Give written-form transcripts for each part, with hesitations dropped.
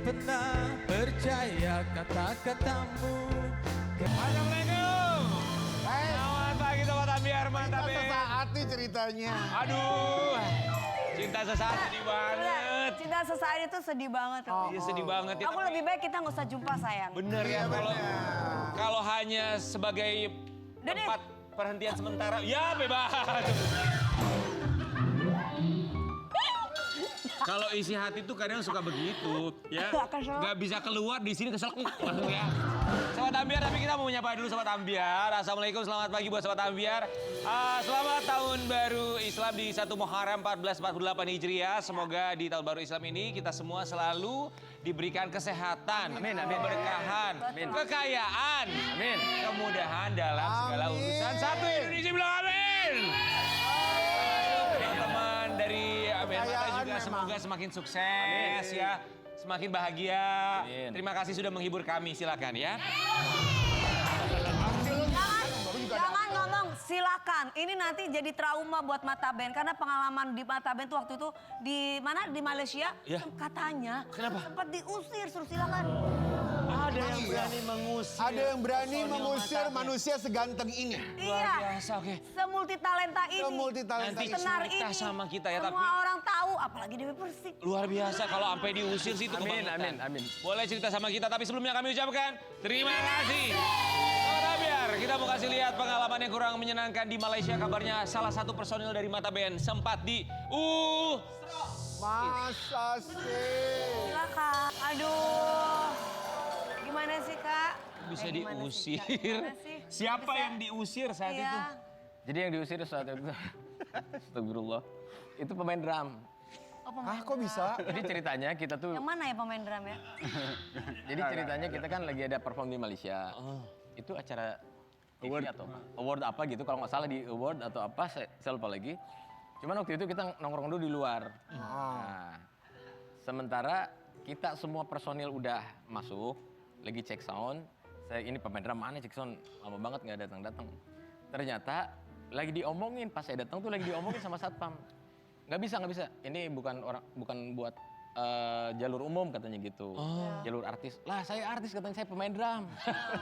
pernah percaya kata-katamu. Assalamualaikum. Selamat pagi Sobat Ambiar, mantap ya. Sesaat nih ceritanya. Aduh, cinta sesaat sedih banget. Cinta sesaat itu sedih banget. Iya sedih banget ya. Aku lebih baik kita nggak usah jumpa sayang. Bener ya, kalau hanya sebagai Udah deh. tempat perhentian sementara, ya bebas. Kalau isi hati tuh kadang suka begitu, ya. Kesel. Nggak bisa keluar di sini kesel langsung ya. Sobat Ambiar, tapi kita mau menyapa dulu Sobat Ambiar. Assalamualaikum, selamat pagi buat Sobat Ambiar. Selamat tahun baru Islam di 1 Muharram 1448 Hijriah. Semoga di tahun baru Islam ini kita semua selalu diberikan kesehatan, Amin, amin. keberkahan, Amin. kekayaan, Amin. kemudahan dalam segala Amin. urusan. Satu Indonesia bilang amin. Teman-teman dari BNMATA juga memang. semoga semakin sukses ya, semakin bahagia. Amin. Terima kasih sudah menghibur kami, silakan ya. Jangan ngomong silakan. Ini nanti jadi trauma buat Mata Band karena pengalaman di Mata Band tuh waktu itu di mana di Malaysia Ya. katanya sempat diusir suruh silakan. Ada yang berani mengusir. Ada yang berani personil mengusir Mata Band. manusia seganteng ini. Iya. Biasa, oke. Semulti talenta ini. Semultitalenta Nanti ini. Senar cerita ini. sama kita ya, Semua tapi- orang tahu apalagi Dewi Persik. Luar biasa kalau sampai diusir sih itu Amin, kebangetan. amin, amin. Boleh cerita sama kita, tapi sebelumnya kami ucapkan terima kasih. Sobat Ambiar, kita mau kasih lihat pengalaman yang kurang menyenangkan di Malaysia. Kabarnya salah satu personil dari Mata Band sempat Masa sih? Silakan. Aduh. Gimana sih, Kak? bisa Gimana diusir. sih, Kak? Gimana sih? Siapa yang diusir saat itu? Iya. Jadi yang diusir saat itu, astagfirullah, itu pemain drum. Oh, pemain Ah, kok drum. bisa? Jadi ceritanya kita tuh, Yang mana ya pemain drum ya? jadi ceritanya kita kan lagi ada perform di Malaysia. Itu acara award atau apa? Award apa gitu, kalau nggak salah di award atau apa, saya lupa lagi. Cuman waktu itu kita nongkrong dulu di luar. Nah, sementara kita semua personil udah masuk, lagi cek sound. Ini pemain drum mana cek sound, lama banget nggak datang-datang. Ternyata lagi diomongin, pas saya datang tuh lagi diomongin sama satpam. Nggak bisa. Ini bukan buat jalur umum katanya gitu. Jalur artis. Lah saya artis katanya, saya pemain drum.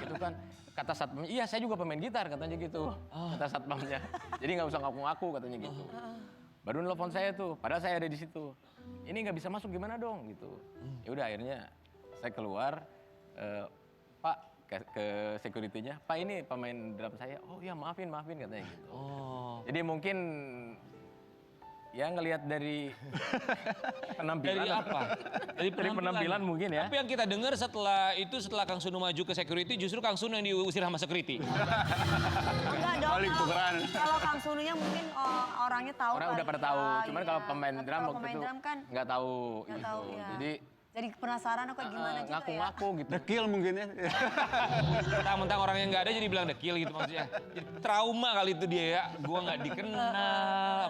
Gitu kan. Kata satpamnya, iya saya juga pemain gitar katanya gitu. Kata satpamnya. Jadi nggak usah ngaku-ngaku katanya gitu. Baru nelfon saya tuh, padahal saya ada di situ. Ini nggak bisa masuk gimana dong gitu. Ya udah akhirnya saya keluar, Pak ke security-nya, Pak ini pemain drum saya. Oh iya maafin katanya gitu. Jadi mungkin ya ngelihat dari penampilan. Dari apa? Dari penampilan mungkin ya. Tapi yang kita dengar setelah Kang Sunu maju ke security, justru Kang Sunu yang diusir sama security. Enggak dong. Kalau Kang Sununya mungkin orangnya tahu. Orang kali udah pada ya, tahu. Cuman iya. kalau pemain Tapi drum kalau waktu pemain itu drum kan nggak tahu nggak gitu. tahu, ya. Jadi penasaran kok gimana juga ya. ngaku-ngaku gitu. Dekil mungkin ya. Mentang-mentang orang yang nggak ada jadi bilang dekil gitu maksudnya. Jadi trauma kali itu dia ya. Gua nggak dikenal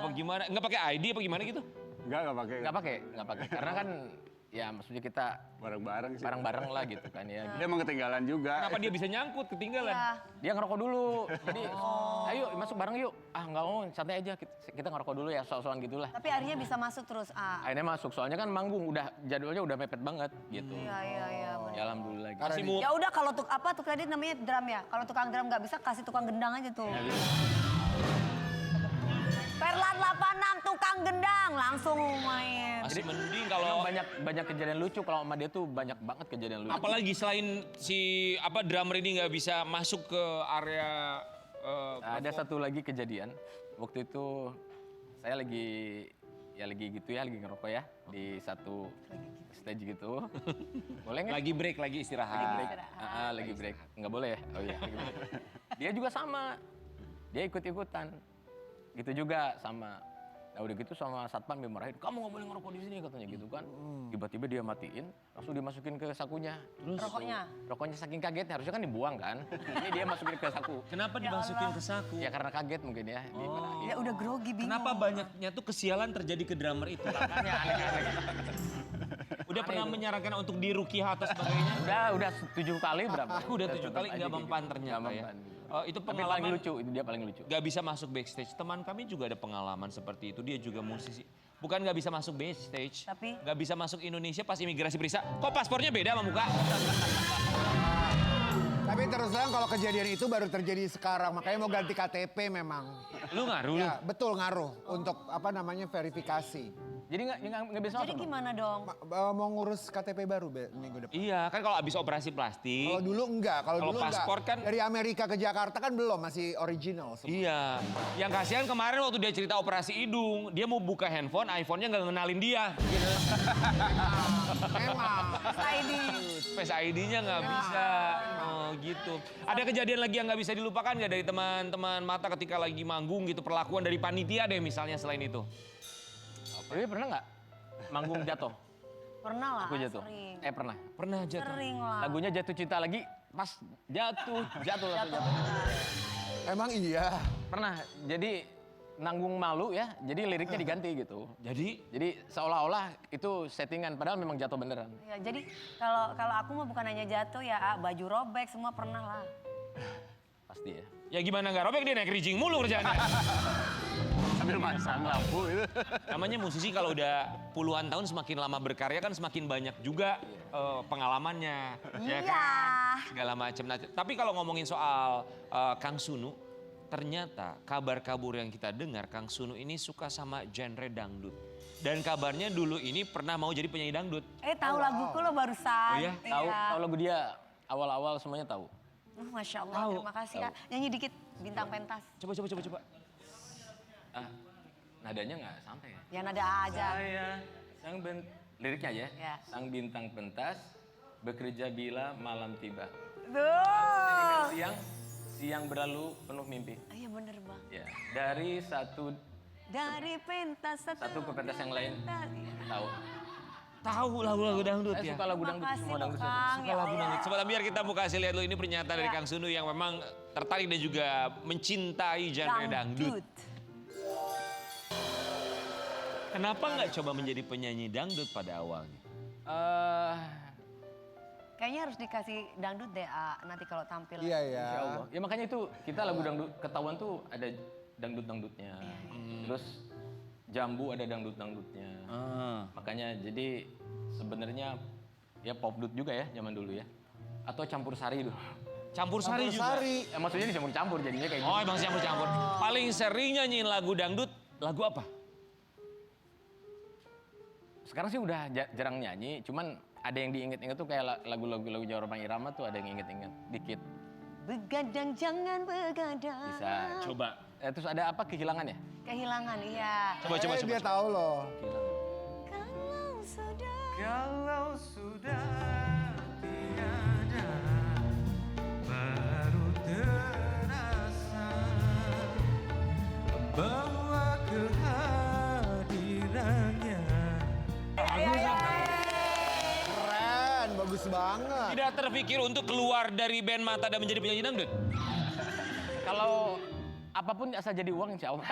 apa gimana. Nggak pakai ID apa gimana gitu. Enggak pakai. Nggak pakai. Karena kan ya maksudnya kita Bareng-bareng sih. bareng-bareng lah gitu kan ya. Dia emang ketinggalan juga. Kenapa dia bisa nyangkut ketinggalan? Iya. Dia ngerokok dulu. Jadi ayo masuk bareng yuk. Ah nggak mau, santai aja. Kita ngerokok dulu ya, sok-sokan gitulah. Tapi akhirnya bisa masuk terus. Akhirnya masuk, soalnya kan manggung jadwalnya udah mepet banget gitu. Iya. bener. Ya alhamdulillah gitu. Masih mau Ya udah kalau apa tuh tadi namanya drum ya. Kalau tukang drum nggak bisa kasih tukang gendang aja tuh. Perlan 86 tukang gendang langsung main. masih mending Emang kalau banyak kejadian lucu kalau sama dia tuh banyak banget kejadian lucu. apalagi selain si drummer ini nggak bisa masuk ke area Ada satu lagi kejadian. Waktu itu saya lagi gitu ya, lagi ngerokok ya di satu stage gitu. Boleh nggak? lagi break, lagi istirahat. Lagi break. Nggak boleh ya? Oh iya. lagi break. Dia juga sama. Dia ikut-ikutan. Gitu juga sama. Nah udah gitu sama satpam dia marahin, kamu nggak boleh ngerokok di sini katanya gitu kan. Tiba-tiba dia matiin, langsung dimasukin ke sakunya. Terus rokoknya saking kagetnya, harusnya kan dibuang kan. Ini dia masukin ke saku. Kenapa dimasukin ke saku? Ya karena kaget mungkin ya. Dimarahin. Ya udah grogi bingung. Kenapa banyaknya tuh kesialan terjadi ke drummer itu? Makanya aneh-aneh. Udah pernah menyarankan untuk dirukiah atau sebagainya? Udah 7 kali berapa? Aku udah 7 kali nggak mempan ternyata Nggak ya. mempan. Itu Tapi paling pengalaman lucu, itu dia paling lucu. nggak bisa masuk backstage. Teman kami juga ada pengalaman seperti itu. Dia juga musisi. bukan nggak bisa masuk backstage, Tapi? nggak bisa masuk Indonesia pas imigrasi periksa. Kok paspornya beda sama muka? Tapi terus terang kalau kejadian itu baru terjadi sekarang, makanya mau ganti KTP memang. Lu ngaruh lu. Ya, betul ngaruh untuk apa namanya verifikasi. Jadi nggak bisa Jadi masuk. gimana dong? Mau ngurus KTP baru minggu depan. Iya, kan kalau abis operasi plastik. Kalau dulu enggak, Kalau paspor kan- Dari Amerika ke Jakarta kan belum, masih original semua. Iya, yang kasihan kemarin waktu dia cerita operasi hidung, dia mau buka handphone, iPhone-nya nggak ngenalin dia. Memang. ID. Face ID-nya nggak bisa. Oh gitu. Ada kejadian lagi yang nggak bisa dilupakan nggak dari teman-teman Mata ketika lagi manggung gitu, perlakuan dari panitia deh misalnya selain itu? Tapi pernah nggak manggung jatuh? Pernah lah, Aku jatuh. sering. Pernah. Pernah jatuh. Sering lah. Lagunya Jatuh Cinta lagi, pas jatuh langsung jatuh. Emang iya. Pernah. Jadi nanggung malu ya, jadi liriknya diganti gitu. Jadi Seolah-olah itu settingan, padahal memang jatuh beneran. Ya, jadi kalau aku mah bukan hanya jatuh ya, baju robek semua pernah lah. Pasti ya. ya gimana nggak robek dia naik rijing mulu kerjaannya. Sambil masang lampu itu. Namanya musisi kalau udah puluhan tahun semakin lama berkarya kan semakin banyak juga pengalamannya, ya Iya. kan? Segala macam. Nah, tapi kalau ngomongin soal Kang Sunu, ternyata kabar kabur yang kita dengar Kang Sunu ini suka sama genre dangdut. Dan kabarnya dulu ini pernah mau jadi penyanyi dangdut. Tahu laguku lo barusan. Oh iya? Tahu lagu dia awal-awal semuanya tahu. Masya Allah, terima kasih Kak. Nyanyi dikit, bintang pentas. Coba. Nadanya nggak sampai ya. Ya nada aja. Liriknya aja. Ya. Sang bintang pentas bekerja bila malam tiba. Tuh. Siang berlalu penuh mimpi. Iya bener bang. Ya, dari satu Dari pentas ke pentas yang lain. Tahu. Tahu lagu-lagu dangdut Saya ya? suka lagu dangdut, Makasih semua loh dangdut. Kang. Suka lagu dangdut. Sobat Ambiar kita mau kasih lihat lu ini pernyataan dari Kang Sunu yang memang tertarik dan juga mencintai genre dangdut. Kenapa nggak coba menjadi penyanyi dangdut pada awalnya? Kayaknya harus dikasih dangdut deh nanti kalau tampil. Iya ya. Insya Allah. Ya makanya itu kita lagu dangdut ketahuan tuh ada dangdut-dangdutnya. Terus Jambu ada dangdut-dangdutnya. Makanya jadi sebenarnya ya popdut juga ya zaman dulu ya. Atau campur sari itu. Campur sari juga. Maksudnya dicampur-campur jadinya kayak Oh gitu. emang campur-campur. Paling sering nyanyiin lagu dangdut, lagu apa? Sekarang sih udah jarang nyanyi, cuman ada yang diinget-inget tuh kayak lagu-lagu Jawa Bang Irama tuh ada yang inget-inget dikit. Begadang jangan begadang. Bisa. Coba. Terus ada apa kehilangan ya? Kehilangan iya. Coba. Dia tahu loh. Kalau sudah tiada baru terasa bahwa kehadirannya. Keren, bagus banget. Tidak terpikir untuk keluar dari band Mata dan menjadi penyanyi dangdut? Kalau apapun asal jadi uang insya Allah.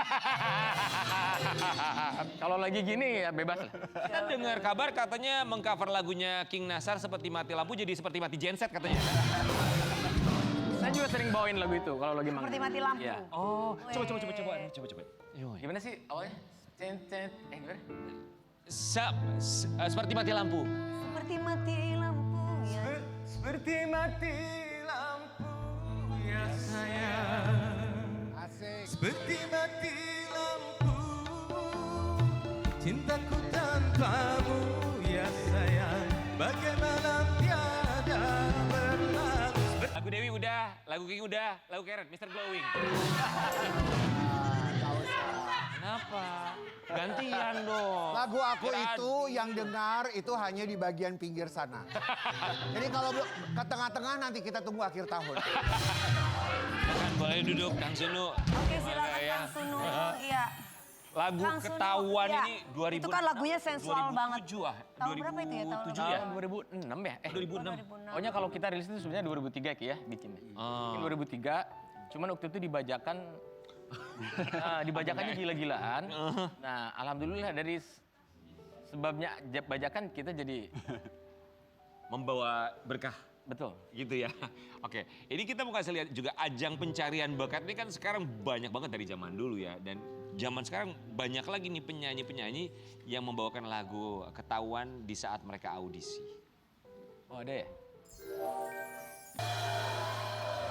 Kalau lagi gini ya bebas lah. Kita dengar kabar katanya mengcover lagunya King Nasar seperti mati lampu jadi seperti mati genset katanya. Saya juga sering bawain lagu itu kalau lagi manggung. Seperti mati lampu. Iya. Oh, coba. Coba. Gimana sih awalnya? Gimana? Seperti mati lampu. Seperti mati lampu ya. Seperti mati lampu ya sayang. Asik. Seperti mati lampu cintaku tanpamu ya sayang. Bagaimana tiada berlalu. Lagu Dewi udah, lagu King udah, lagu Karen, Mr. Glowing. Kenapa? Gantian dong. Lagu aku Biar itu yang dengar itu hanya di bagian pinggir sana. Jadi kalau ke tengah-tengah nanti kita tunggu akhir tahun. Kan boleh duduk, Kang Sunu. Oke silakan Boleh ya. Kang Sunu. Iya. Lagu Kang Sunu, Ketahuan iya. ini 2000. Itu kan lagunya sensual banget. 2007 ah. Tahun berapa itu ya? Tahun 2007 ya? 2006 ya? 2006. Pokoknya kalau kita rilis itu sebenarnya 2003 Ki ya bikinnya. Mungkin 2003, cuman waktu itu dibajakan, dibajakannya gila-gilaan. Nah alhamdulillah dari sebabnya bajakan kita jadi Membawa berkah. Betul. Gitu ya. Oke, ini kita mau kasih lihat juga ajang pencarian bakat ini kan sekarang banyak banget dari zaman dulu ya. Dan zaman sekarang banyak lagi nih penyanyi-penyanyi yang membawakan lagu ketahuan di saat mereka audisi. Oh ada ya?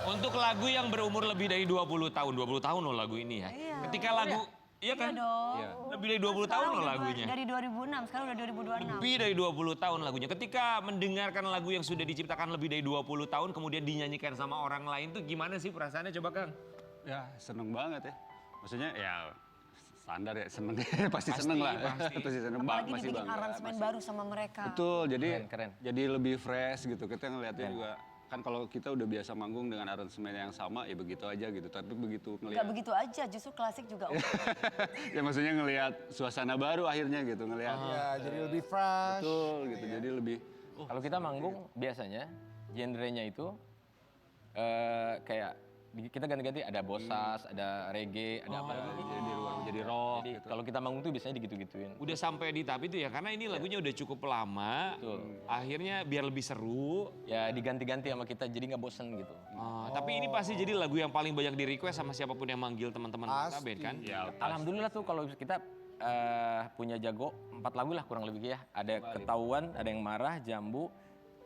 Untuk lagu yang berumur lebih dari 20 tahun loh lagu ini ya. Iya. Ketika lagu, iya kan? Iya dong. Iya. Lebih dari 20 tahun loh lagunya. Dari 2006, sekarang udah 2026. Lebih dari 20 tahun lagunya. Ketika mendengarkan lagu yang sudah diciptakan lebih dari 20 tahun kemudian dinyanyikan sama orang lain tuh gimana sih perasaannya coba Kang? Ya seneng banget ya. Maksudnya ya standar ya seneng pasti seneng lah. pasti. Pasti seneng Apalagi masih dibikin bangga. aransemen baru sama mereka. Betul, jadi Keren. jadi lebih fresh gitu. Kita ngeliatnya juga kan kalau kita udah biasa manggung dengan aransemen yang sama ya begitu aja gitu. Tapi begitu Gak ngelihat begitu aja, justru klasik juga oke. ya maksudnya ngelihat suasana baru akhirnya gitu ngelihat. Ya, jadi lebih fresh. Betul gitu. Jadi lebih Kalau kita manggung biasanya genrenya itu kayak kita ganti-ganti ada bosas, ada reggae, ada apa lagi. jadi luar jadi rock Jadi gitu. kalau kita manggung tuh biasanya digitu-gituin. Udah sampai di tahap itu ya karena ini lagunya udah cukup lama. Betul. Akhirnya biar lebih seru. Ya diganti-ganti sama kita jadi nggak bosen gitu. Tapi ini pasti jadi lagu yang paling banyak di request sama siapapun yang manggil teman-teman kita Pasti. band kan. Ya, Alhamdulillah tuh kalau kita punya jago 4 lagu lah kurang lebih ya. Ada ketahuan, ada yang marah, jambu,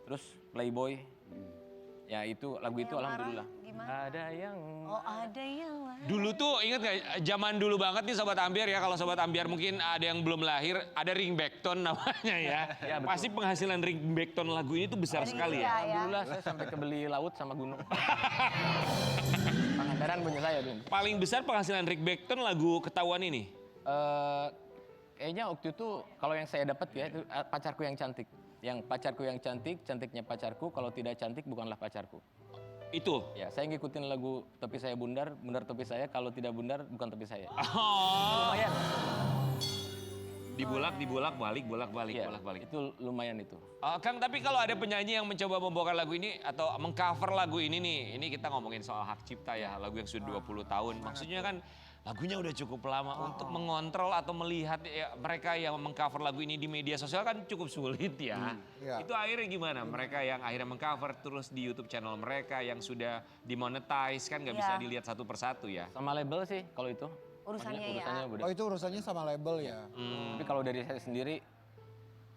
terus playboy. Ya itu lagu itu Yang marah, alhamdulillah. gimana? Ada yang Oh ada yang lain. Dulu tuh inget gak zaman dulu banget nih Sobat Ambiar ya. Kalau Sobat Ambiar mungkin ada yang belum lahir ada ringback tone namanya ya. Ya, betul. Pasti penghasilan ringback tone lagu ini tuh besar sekali ya. Alhamdulillah saya sampai kebeli laut sama gunung. Pangandaran punya saya tuh. Paling besar penghasilan ringback tone lagu ketahuan ini. Kayaknya waktu itu kalau yang saya dapat ya itu pacarku yang cantik. Yang pacarku yang cantik, cantiknya pacarku. Kalau tidak cantik bukanlah pacarku. Itu. Ya saya ngikutin lagu topi saya bundar, bundar topi saya. Kalau tidak bundar bukan topi saya. Oh. Lumayan. Dibulak balik, bolak balik, Ya, bolak balik. itu lumayan itu. Kang, tapi kalau ada penyanyi yang mencoba membawakan lagu ini atau mengcover lagu ini nih, ini kita ngomongin soal hak cipta ya, lagu yang sudah 20 tahun. Maksudnya kan lagunya udah cukup lama untuk mengontrol atau melihat ya, mereka yang mengcover lagu ini di media sosial kan cukup sulit ya. Iya. Itu akhirnya gimana? Mereka yang akhirnya mengcover terus di YouTube channel mereka yang sudah dimonetize kan nggak bisa Iya. dilihat satu persatu ya. Sama label sih kalau itu. Urusannya ya. Urusannya udah. Oh itu urusannya sama label ya? Tapi kalau dari saya sendiri,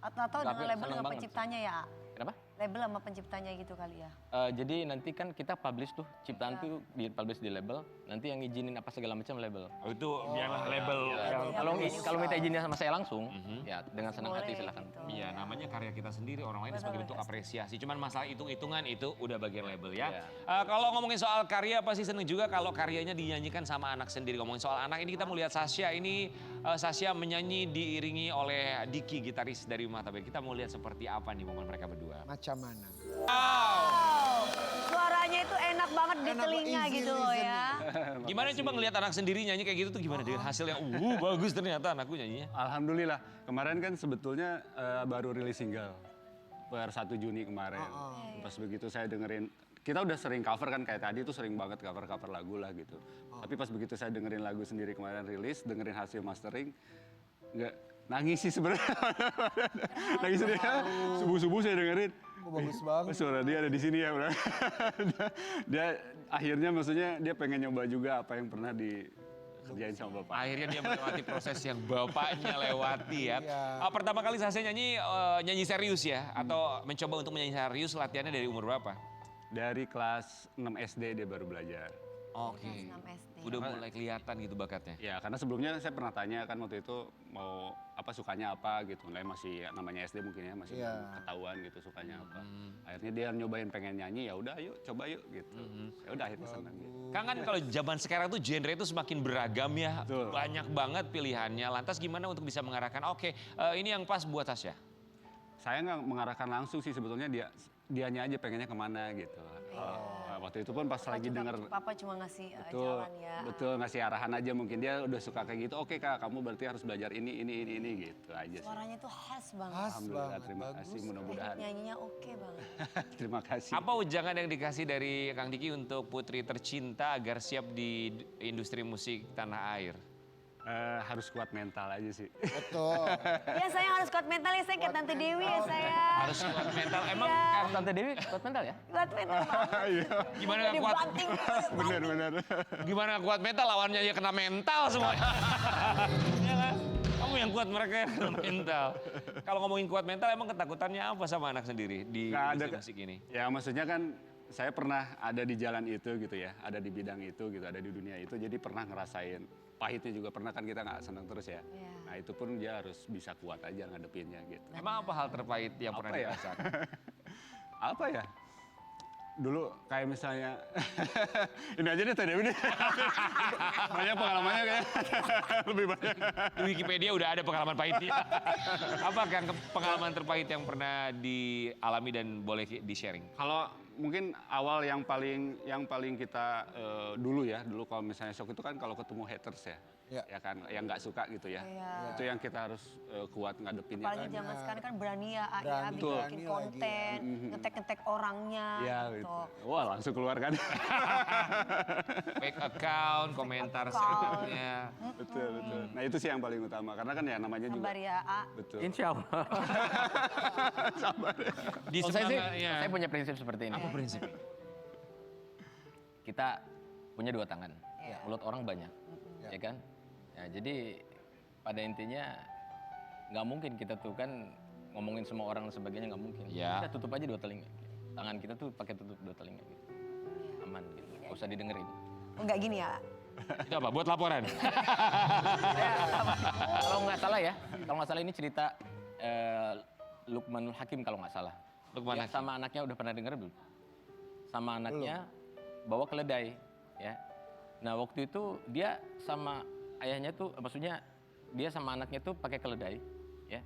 Atau Tapi dengan label seneng dengan banget penciptanya ya. kenapa? Label sama penciptanya gitu kali ya. Jadi nanti kan kita publish tuh ciptaan tuh di-publish di label. Nanti yang ngizinin apa segala macam label. Oh, itu biarlah label. Kalau minta izinnya sama saya langsung, ya dengan senang hati Boleh silakan. gitu. Iya, namanya karya kita sendiri, orang lain sebagai bentuk apresiasi. Cuman masalah hitung-hitungan itu udah bagian label ya. Iya. Kalau ngomongin soal karya, pasti seneng juga kalau karyanya dinyanyikan sama anak sendiri. Ngomongin soal anak, ini kita mau lihat Sasha ini. Sasha menyanyi diiringi oleh Diki, gitaris dari Mata Band. Kita mau lihat seperti apa nih momen mereka berdua. Macam mana? Wow, suaranya itu enak banget di Enak, telinga easy gitu loh listening. ya. Gimana coba ngelihat anak sendiri nyanyi kayak gitu tuh gimana dengan hasil yang bagus ternyata anakku nyanyinya. Alhamdulillah. Kemarin kan sebetulnya baru rilis single per 1 Juni kemarin. Pas begitu saya dengerin, kita udah sering cover kan kayak tadi tuh sering banget cover-cover lagu lah gitu. Tapi pas begitu saya dengerin lagu sendiri kemarin rilis, dengerin hasil mastering, nggak nangis sih sebenarnya. Nangis sendiri. Subuh-subuh saya dengerin. Oh, bagus banget. Suara dia ada di sini ya. Dia akhirnya maksudnya dia pengen nyoba juga apa yang pernah dikerjain sama bapak. Akhirnya dia melewati proses yang bapaknya lewati ya. Iya. Pertama kali Sasha nyanyi serius ya? Atau mencoba untuk menyanyi serius latihannya dari umur berapa? Dari kelas 6 SD dia baru belajar. Oke. Kelas 6 SD. Udah mulai kelihatan gitu bakatnya. Ya karena sebelumnya saya pernah tanya kan waktu itu mau apa sukanya apa gitu. Lah masih namanya SD mungkin ya masih Iya. belum ketahuan gitu sukanya apa. Akhirnya dia nyobain pengen nyanyi ya udah ayo coba yuk gitu. Ya udah akhirnya senang gitu. Kang kan kalau zaman sekarang tuh genre itu semakin beragam ya. Betul. Banyak banget pilihannya. Lantas gimana untuk bisa mengarahkan oke ini yang pas buat Sasha? Saya nggak mengarahkan langsung sih sebetulnya dianya aja pengennya kemana gitu. Waktu itu pun pas lagi denger Papa cuma ngasih betul, jalan ya. betul ngasih arahan aja mungkin dia udah suka kayak gitu. Oke kak, kamu berarti harus belajar ini gitu aja sih. Suaranya tuh khas banget. Khas Alhamdulillah banget, terima bagus. kasih mudah-mudahan. Nyanyinya oke banget. Terima kasih. Apa ujangan yang dikasih dari Kang Diki untuk putri tercinta agar siap di industri musik tanah air? Harus kuat mental aja sih. Betul. Ya saya harus kuat mental ya, saya kayak Tante Dewi ya saya. Harus kuat mental. Emang Iya. Tante Dewi kuat mental ya? Kuat mental banget. gimana nggak kuat? Dibanting. Benar-benar. Gimana nggak kuat mental, lawannya ya kena mental semuanya. Ya kan? Kamu yang kuat, mereka yang kena mental. Kalau ngomongin kuat mental, emang ketakutannya apa sama anak sendiri di Nggak ada, industri musik ini? Ya maksudnya kan saya pernah ada di jalan itu gitu ya, ada di bidang itu gitu, ada di dunia itu, jadi pernah ngerasain pahitnya juga pernah kan, kita nggak senang terus ya. Iya. Nah itu pun dia harus bisa kuat aja ngadepinnya gitu. Emang apa hal terpahit yang pernah Apa ya? dirasakan? Apa ya? Dulu kayak misalnya, ini aja deh Teh Dewi deh. Banyak pengalamannya kayak lebih banyak. Di Wikipedia udah ada pengalaman pahitnya. Apa kan pengalaman terpahit yang pernah dialami dan boleh di-sharing? Kalau mungkin awal yang paling kita dulu kalau misalnya shock itu kan kalau ketemu haters ya. Iya. Ya kan, yang nggak suka gitu ya. Iya. Itu yang kita harus kuat ngadepinnya Apalagi kan. zaman sekarang kan berani ya, A, ya Berani, bikin berani konten, ngetek-ngetek orangnya Iya gitu. gitu. Wah langsung keluar kan. Fake account, komentar account. selebnya. Betul, betul. Nah itu sih yang paling utama, karena kan ya namanya juga. Sabar ya, A. Betul. Insya Allah. Di Kalau saya sih, semangatnya. saya punya prinsip seperti ini. Apa prinsipnya? Kita punya dua tangan, Iya. mulut orang banyak, ya kan? Ya, jadi pada intinya nggak mungkin kita tuh kan ngomongin semua orang dan sebagainya, nggak mungkin. Iya. Kita tutup aja dua telinga. Tangan kita tuh pakai tutup dua telinga gitu. Aman gitu. Nggak usah didengerin. Oh, enggak gini ya. Itu apa? Buat laporan? Kalau nggak salah ya, kalau nggak salah ini cerita Luqmanul Hakim kalau nggak salah. Luqman Dia Hakim. sama anaknya udah pernah denger belum? Sama anaknya bawa keledai, ya. Nah waktu itu dia sama ayahnya tuh, maksudnya dia sama anaknya tuh pakai keledai, ya.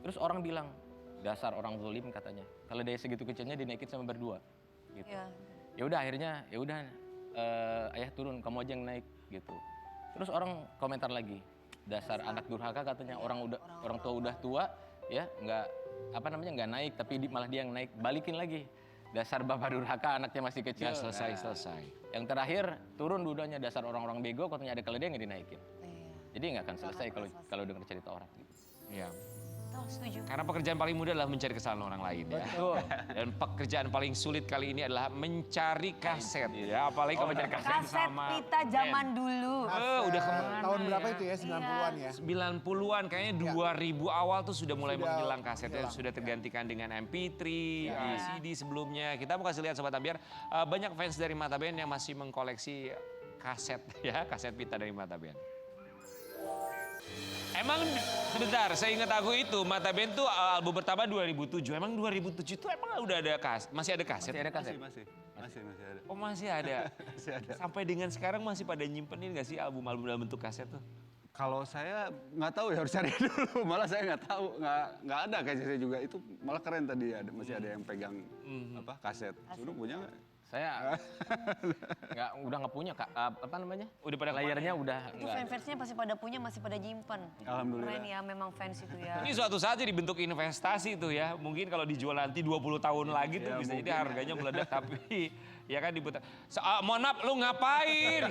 Terus orang bilang, dasar orang zalim katanya, keledai segitu kecilnya dinaikin sama berdua, gitu. Iya. Ya udah akhirnya, ya udah ayah turun, kamu aja yang naik, gitu. Terus orang komentar lagi, dasar anak durhaka katanya, orang tua udah tua, ya nggak naik, tapi malah dia yang naik, balikin lagi. Dasar bapak durhaka, anaknya masih kecil. Ya selesai, Nah, selesai. Yang terakhir turun dudanya, dasar orang-orang bego, katanya ada keledai yang dinaikin. Iya. Jadi nggak akan selesai kalau dengar cerita orang. Gitu. Iya. Tahu, setuju. Karena pekerjaan paling mudah adalah mencari kesalahan orang lain ya. Betul. Dan pekerjaan paling sulit kali ini adalah mencari kaset ya. Apalagi kalau mencari kaset Kaset sama pita zaman dulu. udah kemana Tahun berapa ya? itu ya? 90-an ya? 90-an kayaknya 2000 awal tuh sudah mulai Sudah menghilang kasetnya, hilang, sudah tergantikan dengan MP3, CD sebelumnya. Kita mau kasih lihat Sobat Ambiar, banyak fans dari Mata Band yang masih mengkoleksi kaset ya, kaset pita dari Mata Band. Emang sebentar, saya ingat aku itu Mata Band tuh album pertama 2007. Emang 2007 itu emang udah ada masih ada kaset? Masih ada kaset? Masih ada. Oh masih ada. Masih ada. Sampai dengan sekarang masih pada nyimpenin nggak sih album-album dalam bentuk kaset tuh? Kalau saya nggak tahu ya, harus cari dulu. Malah saya nggak tahu, nggak ada kayaknya saya juga. Itu malah keren tadi, masih ada yang pegang kaset. Sudah punya nggak? Saya udah nggak punya, Kak. Apa namanya? Udah pada layarnya udah Itu nggak. fans-fansnya masih pada punya, masih pada nyimpen. Alhamdulillah. Keren ya, memang fans itu ya. Ini suatu saat jadi bentuk investasi tuh ya. Mungkin kalau dijual nanti 20 tahun lagi tuh Ya, bisa jadi mungkin harganya meledak. Tapi ya kan diputar. Mohon maaf, lu ngapain?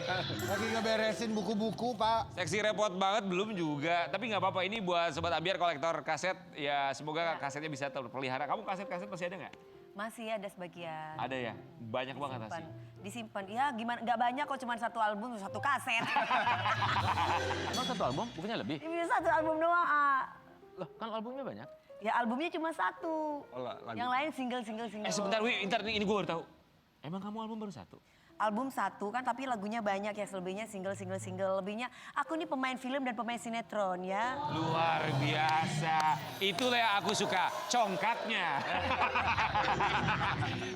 Lagi ngeberesin buku-buku, Pak. Seksi repot banget belum juga. Tapi nggak apa-apa, ini buat Sobat Ambiar kolektor kaset. Ya semoga kasetnya bisa terpelihara. Kamu kaset-kaset masih ada nggak? Masih ada sebagian. Ada ya? Banyak banget Disimpan. masih. Disimpan. Ya gimana, nggak banyak kok, cuma satu album, satu kaset. Emang satu album? Bukannya lebih? Ini satu album doang, A. Loh, kan albumnya banyak. Ya albumnya cuma satu. Oh, lagu. Yang lain single. Sebentar, Wi, ini gue baru tahu. Emang kamu album baru satu? Album satu kan, tapi lagunya banyak ya, selebihnya single. Lebihnya, aku nih pemain film dan pemain sinetron ya. Luar biasa. Itulah yang aku suka, congkaknya.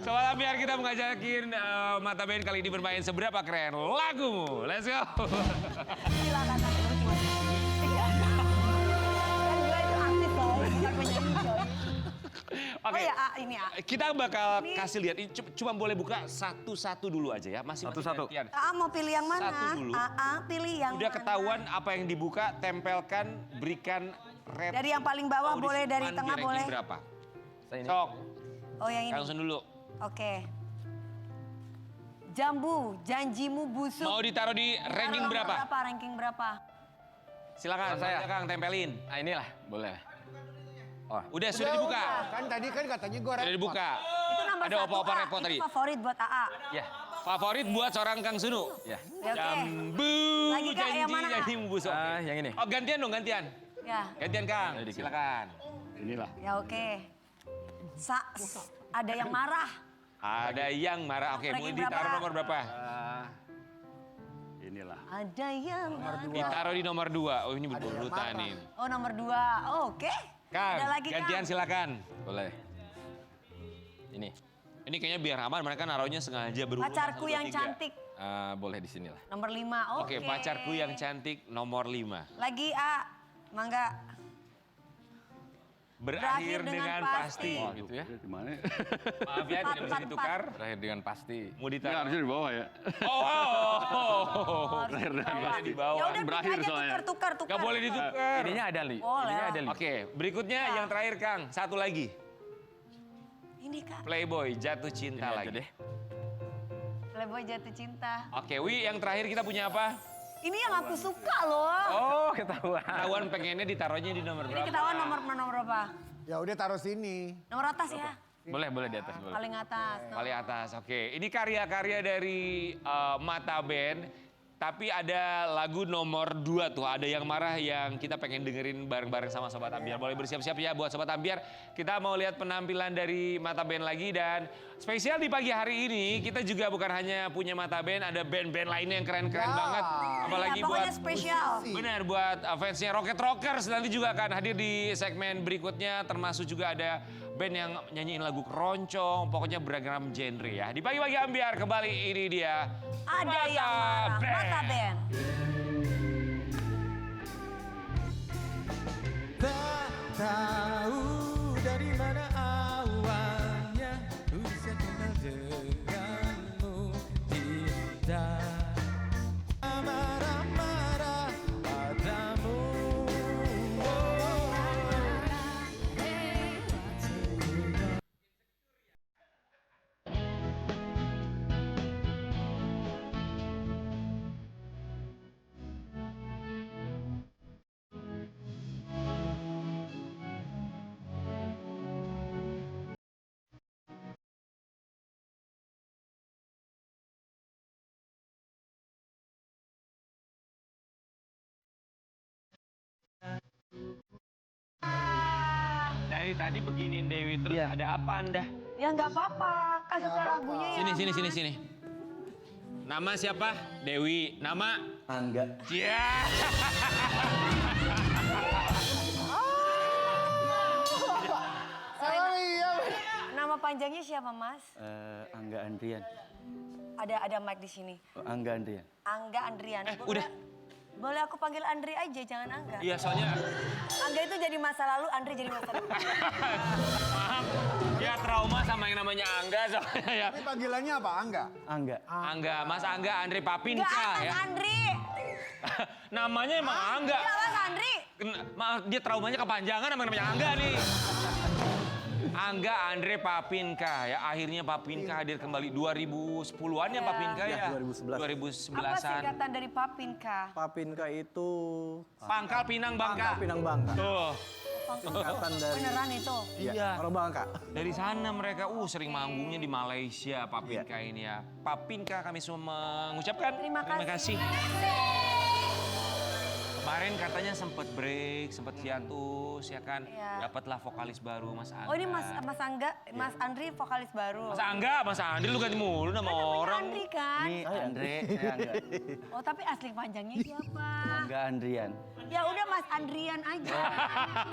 Sobat Ambiar, kita mengajakin Mata Band kali ini bermain seberapa keren lagumu. Let's go. Silakan, Tante, lucu. Iya. Kan gue itu artis loh, bukan penyanyi coy. Oke. Oh ya, A, ini A. Kita bakal kasih lihat, ini cuma boleh buka satu-satu dulu aja ya. Masih Satu-satu. gantian. A mau pilih yang mana? Satu dulu. A, pilih yang Udah mana? ketahuan apa yang dibuka, tempelkan, berikan red. Dari yang paling bawah boleh, dari Audisi tengah ranking boleh. berapa? Saya ini. Sok, Oh yang ini. langsung dulu. Oke. Jambu, janjimu busuk. Mau ditaruh di ranking Taruh berapa? Ranking berapa? Silakan, Saya. Kang tempelin. Nah inilah, boleh. Oh, Udah, sudah dibuka. Kan tadi kan katanya gue Sudah dibuka. Itu nomor Ada 1 opa-opa A, repot itu tadi. favorit buat AA. ya, Favorit buat seorang Kang Sunu. ya. Ya, oke. Jambu, Lagi, Kak, yang mana, Kak? janji membusuk. Yang ini. Oh gantian dong, gantian. Ya, Gantian Kang, Ayo, dikit. silakan. Inilah. ya oke. Ada yang marah. Ada yang marah. Oke, mau Ranking ditaruh berapa? nomor berapa? Inilah. Ada yang marah. Ditaruh di nomor 2. Oh ini berurutan nih. Oh nomor 2, oke. Kang, Ada lagi gantian Kang. silakan. Boleh. Ini. Ini kayaknya biar aman, mereka naruhnya sengaja berurutan. Pacarku 1, 2, yang 3. cantik. Boleh di sini lah. Nomor 5, oke. Oke, pacarku yang cantik nomor 5. Lagi A, Mangga. Berakhir dengan pasti. Oh gitu ya. Gimana? Maaf ya, tidak bisa 4, 4, ditukar. Berakhir dengan pasti. Mau Ini ditaruh. harusnya di bawah ya. Oh. Berakhir dengan Boleh pasti. di Ya bawah. udah berakhir aja soalnya. tukar. Gak boleh ditukar. Ininya ada, Li. Boleh. Ininya ada, Li. Oke, berikutnya yang terakhir Kang. Satu lagi. Ini Kak, Playboy jatuh Ini cinta aja lagi. deh. Playboy jatuh cinta. Oke, Wi, yang terakhir kita punya apa? Ini yang aku suka loh. Oh, ketahuan. Ketahuan pengennya ditaruhnya di nomor Ini berapa? ketahuan nomor berapa? Ya udah taruh sini. Nomor atas ya, Boleh di atas. Boleh. paling atas. Paling atas, oke. Ini karya-karya dari Mata Band. Tapi ada lagu nomor 2 tuh, ada yang marah yang kita pengen dengerin bareng-bareng sama Sobat Ambiar. Boleh bersiap-siap ya buat Sobat Ambiar. Kita mau lihat penampilan dari Mata Band lagi dan spesial di pagi hari ini kita juga bukan hanya punya Mata Band, ada band-band lainnya yang keren-keren Ya. banget. Apalagi Iya, buat pokoknya spesial. benar buat fansnya Rocket Rockers nanti juga akan hadir di segmen berikutnya, termasuk juga ada band yang nyanyiin lagu keroncong, pokoknya beragam genre ya. Di pagi-pagi Ambiar kembali ini dia Ada yang marah, Mata Band. Tak tahu dari mana awalnya bisa kenal denganmu. Tidak marah-marah padamu. dari tadi beginiin Dewi terus ada apa Anda? Ya nggak apa-apa, kan suka lagunya ya. Sini. Nama siapa? Dewi. Nama? Angga. Ya. Oh iya. Nama panjangnya siapa Mas? Angga Andrian. Ada mic di sini. Oh, Angga Andrian. Angga Andrian. Udah. Boleh aku panggil Andri aja, jangan Angga. Iya soalnya Angga itu jadi masa lalu, Andri jadi masa depan. maaf. Ya trauma sama yang namanya Angga soalnya ya. Ini panggilannya apa? Angga? Angga. Angga, Mas Angga Andre Enggak Papinka Mas ya. Andri. Namanya emang Angga. Enggak Mas Andri. Maaf, dia traumanya kepanjangan sama namanya Angga nih. Angga Andre Papinka ya, akhirnya Papinka hadir kembali 2010-an ya Papinka ya. 2011. 2011-an. Apa singkatan dari Papinka? Papinka itu Pangkal Pinang Bangka. Pinang Bangka. Tuh. Singkatan dari Beneran itu? Iya. orang Bangka. Dari sana mereka sering manggungnya di Malaysia Papinka ini ya. Papinka kami semua mengucapkan Terima kasih. Kemarin katanya sempat break, sempat hiatus ya kan. Iya. Dapatlah vokalis baru Mas Angga. Oh ini Mas Angga, Mas Andri vokalis baru. Mas Andri lu ganti mulu nama Kan namanya orang. Andri kan? Ini Andre, saya Angga. Oh tapi asli panjangnya siapa? Angga Andrian. Ya udah Mas Andrian aja.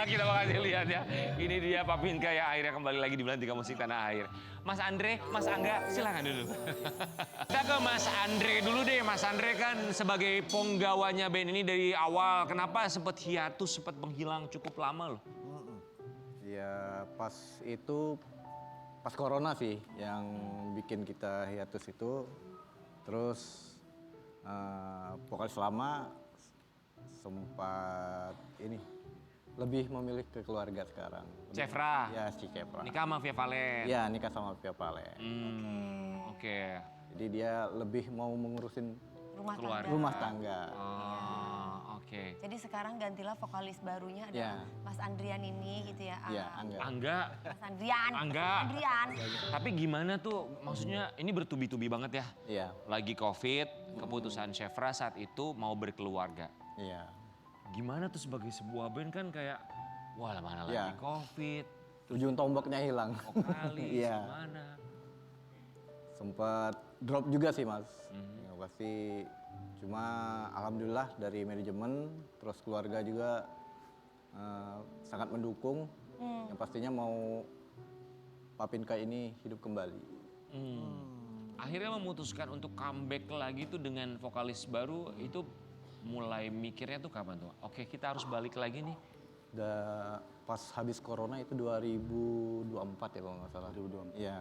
Kita bakal lihat ya. Ini dia Papinka ya akhirnya kembali lagi di Belantika Musik Tanah Air. Mas Andre, Mas Angga silakan dulu. Kita ke Mas Andre dulu deh. Mas Andre kan sebagai penggawanya band ini dari awal. Kenapa sempat hiatus, sempat menghilang cukup lama loh? Ya pas itu, pas corona sih yang bikin kita hiatus itu. Terus vokalis lama sempat ini lebih memilih ke keluarga sekarang. Cefra. Ya si Cefra. Nikah sama Via Valen. Ya nikah sama Via Valen. Oke. Jadi dia lebih mau mengurusin Rumah Keluarga. tangga. rumah tangga. Oh, oke. Oke. Jadi sekarang gantilah vokalis barunya ada Ya. Mas Andrian ini gitu ya. Iya, Ah, Angga. Angga. Mas Andrian. Angga. Andrian. Tapi gimana tuh, maksudnya ini bertubi-tubi banget ya. Iya, Lagi COVID, keputusan Chevra saat itu mau berkeluarga. iya. Gimana tuh sebagai sebuah band kan kayak, wah mana lagi Ya. COVID, Ujung tombaknya hilang. vokalis, Iya. gimana? Sempat drop juga sih mas. Ya, pasti cuma alhamdulillah dari manajemen terus keluarga juga sangat mendukung. Yang pastinya mau Papinka ini hidup kembali. Akhirnya memutuskan untuk comeback lagi tuh dengan vokalis baru itu mulai mikirnya tuh kapan tuh? Oke kita harus balik lagi nih. Pas habis corona itu 2024 ya kalau nggak salah. 2024. Iya,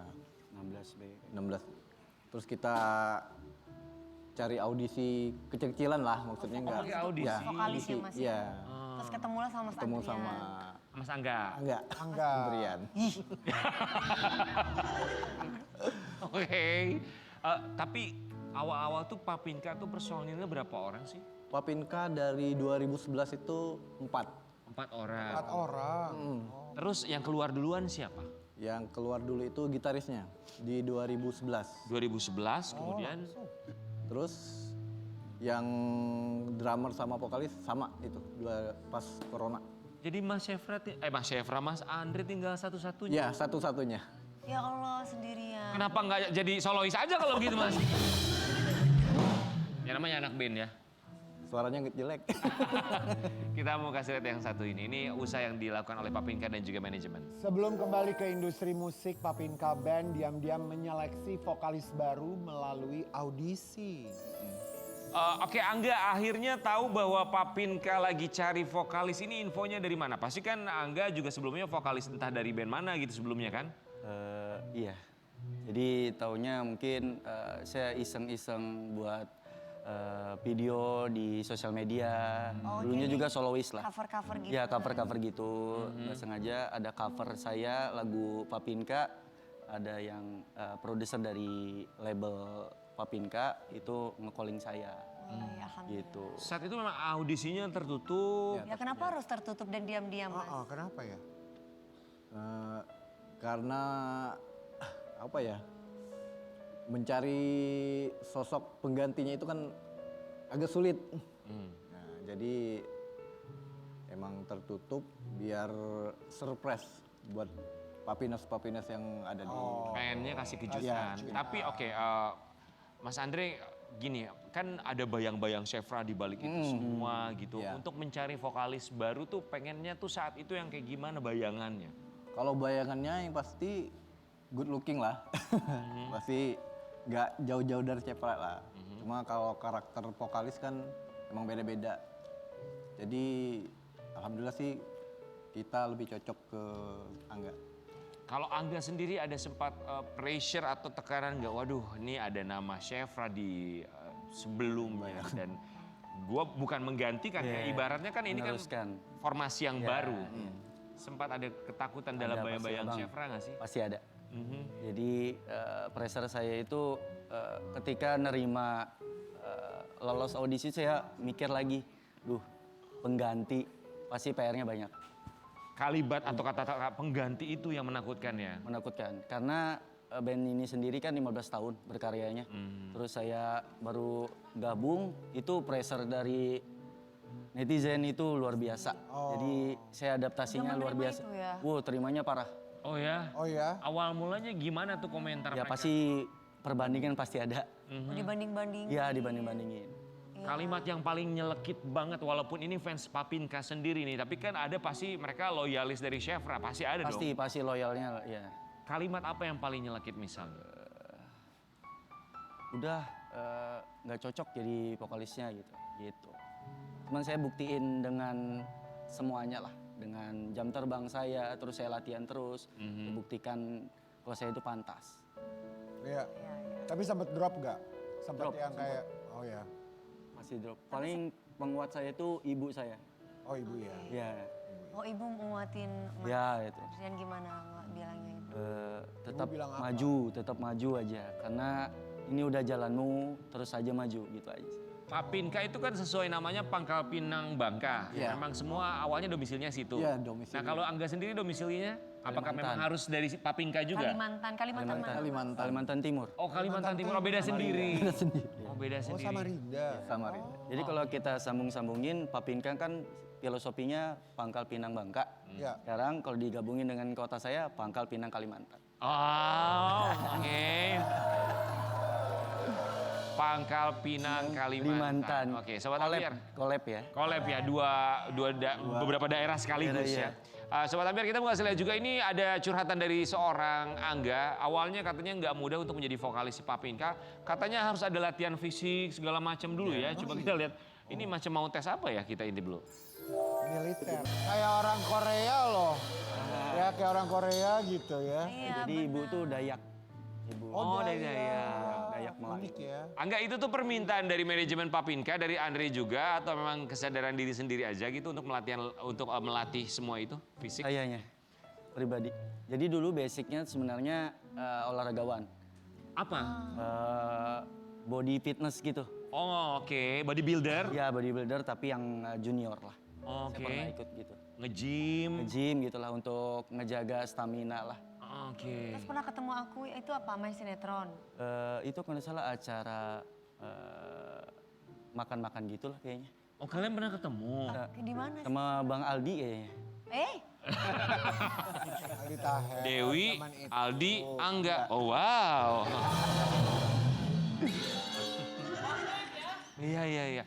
16 B. 16. Terus kita cari audisi kecil-kecilan lah maksudnya nggak. Oke, audisi. Ya, Vokalis ya, Mas, ya? Iya. Terus ketemulah sama Mas Ketemu Andrian. sama Mas Angga. Angga. Andrian. Oke. Tapi awal-awal tuh Papinka tuh personilnya berapa orang sih? Papinka dari 2011 itu 4. 4 orang. 4 orang. Terus yang keluar duluan siapa? Yang keluar dulu itu gitarisnya di 2011. 2011 kemudian Terus yang drummer sama vokalis sama itu pas corona. jadi Mas Chevra, Mas Andre tinggal satu-satunya. Ya, satu-satunya. Ya Allah sendirian. Kenapa nggak jadi solois aja kalau begitu Mas? Ya namanya anak band ya. Suaranya jelek. Kita mau kasih lihat yang satu ini. Ini usaha yang dilakukan oleh Papinka dan juga manajemen. Sebelum kembali ke industri musik, Papinka Band diam-diam menyeleksi vokalis baru melalui audisi. Oke, Angga akhirnya tahu bahwa Papinka lagi cari vokalis. Ini infonya dari mana? Pasti kan Angga juga sebelumnya vokalis entah dari band mana gitu sebelumnya kan? Iya. Jadi taunya mungkin saya iseng-iseng buat video di sosial media. Oh, Dulunya jadi juga solois lah. Cover-cover gitu. Ya cover-cover gitu. Nggak sengaja ada cover saya lagu Papinka. Ada yang produser dari label Papinka itu nge-calling saya. Oh, ya, alhamdulillah. Gitu. Saat itu memang audisinya tertutup. Ya kenapa harus tertutup dan diam-diam, Mas? Kenapa ya? Karena apa ya? Mencari sosok penggantinya itu kan agak sulit. Nah, jadi emang tertutup biar surprise buat papinas-papinas yang ada di. Pengennya kasih kejutan. Iya, Tapi oke, Mas Andre gini, kan ada bayang-bayang Chevra di balik itu semua gitu. Iya. Untuk mencari vokalis baru tuh pengennya tuh saat itu yang kayak gimana bayangannya? Kalau bayangannya yang pasti good looking lah. Pasti nggak jauh-jauh dari Chevra lah. Cuma kalau karakter vokalis kan emang beda-beda. Jadi alhamdulillah sih kita lebih cocok ke Angga. Kalau Angga sendiri ada sempat pressure atau tekanan nggak? Waduh, ini ada nama Chevra di sebelumnya dan gua bukan menggantikan ya. Ibaratnya kan ini Meneruskan. kan formasi yang baru. Sempat ada ketakutan dalam Ada, pasti, bayang-bayang Bang. Chevra nggak sih? Pasti ada. Jadi pressure saya itu ketika nerima lolos audisi saya mikir lagi, pengganti pasti PR-nya banyak, Kalibat atau kata-kata pengganti itu yang menakutkan ya? menakutkan. Karena band ini sendiri kan 15 tahun berkaryanya. Terus saya baru gabung, itu pressure dari netizen itu luar biasa. Jadi saya adaptasinya Udah luar menerima biasa. itu ya? Terimanya parah. Oh ya? Oh ya? Awal mulanya gimana tuh komentar Ya mereka? pasti perbandingan pasti ada. Oh, dibanding-bandingin. Iya dibanding-bandingin. Kalimat yang paling nyelekit banget walaupun ini fans Papinka sendiri nih, tapi kan ada pasti mereka loyalis dari Chevra, pasti ada dong. Pasti loyalnya ya. Kalimat apa yang paling nyelekit misalnya? Udah nggak cocok jadi vokalisnya gitu. Cuman saya buktiin dengan semuanya lah, dengan jam terbang saya, terus saya latihan terus, buktikan kalau saya itu pantas. Iya. Tapi sempat drop gak? Sempat Drop, yang sempat. kayak, oh ya. Masih drop. Paling penguat saya itu ibu saya. Oh ibu ya. Ya, Oh, ibu nguatin Mas ya itu. Andrian gimana bilangnya itu? Tetap bilang apa? maju, tetap maju aja. Karena ini udah jalanmu, terus aja maju gitu aja. Papinka itu kan sesuai namanya Pangkal Pinang Bangka. Iya. Memang semua awalnya domisilinya situ. Iya, domisili. Nah kalau Angga sendiri domisilinya, apakah memang Kalimantan. harus dari Papinka juga? Kalimantan mana? Kalimantan Timur. Oh Kalimantan Timur, oh beda sendiri. Oh beda Oh sendiri. Samarinda. Samarinda. Jadi kalau kita sambung-sambungin, Papinka kan filosofinya Pangkal Pinang Bangka. Ya. Sekarang kalau digabungin dengan kota saya, Pangkal Pinang Kalimantan. Oh, oke. Pangkal Pinang Kalimantan. Oke, sobat Ambiar. Collab ya. Collab ya, beberapa daerah sekaligus Daerah, ya. Sobat Ambiar, kita mau kasih lihat juga ini ada curhatan dari seorang Angga. Awalnya katanya nggak mudah untuk menjadi vokalis Papinka. Katanya harus ada latihan fisik segala macam dulu ya. Coba kita lihat. Ini macam mau tes apa ya kita ini dulu. Militer. Kayak orang Korea loh. Ya kayak orang Korea gitu ya. Iya, Jadi ibu tuh Dayak. Ibu. Oh, dari Dayak. Dayak Melayu. Unik ya. Angga, itu tuh permintaan dari manajemen Papinka, dari Andre juga, atau memang kesadaran diri sendiri aja gitu untuk melatih semua itu fisik? Kayaknya pribadi. Jadi dulu basicnya sebenarnya olahragawan. Apa? Body fitness gitu. Oh oke, bodybuilder. Ya bodybuilder tapi yang junior lah. Oke. Saya pernah ikut gitu. Nge-gym. Nge-gym gitu lah untuk ngejaga stamina lah. Oke. Terus pernah ketemu aku, itu apa, main sinetron? Itu kalau nggak salah acara makan-makan gitu lah kayaknya. Oh kalian pernah ketemu? Di mana sih? Sama Bang Aldi kayaknya. Aldi Taher. Dewi, Zaman itu. Aldi, Angga. Oh wow. Iya.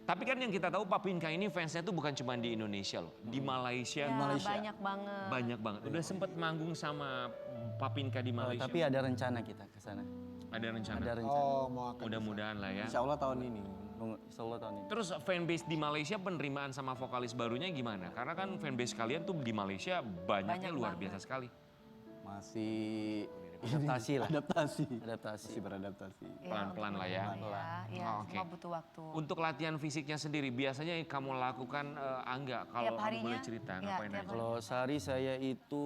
Tapi kan yang kita tahu Papinka ini fansnya tuh bukan cuma di Indonesia loh. Di Malaysia. Ya, Malaysia. banyak banget. Banyak banget. Udah sempet manggung sama Papinka di Malaysia. Tapi ada rencana kita ke sana. Ada rencana. Ada rencana. Oh mau akan. Mudah-mudahan lah ya. Insya Allah tahun ini. Insya Allah tahun ini. Terus fanbase di Malaysia penerimaan sama vokalis barunya gimana? Karena kan fanbase kalian tuh di Malaysia banyaknya Banyak luar banget. biasa sekali. Masih Adaptasi lah. adaptasi. Adaptasi. Masih beradaptasi. Ya, Pelan-pelan lah ya. Iya, Oh, oke. semua butuh waktu. Untuk latihan fisiknya sendiri, biasanya yang kamu lakukan Angga, kalau Tiap kamu harinya? boleh cerita, Iya, ngapain tiap aja? Kalau sehari saya itu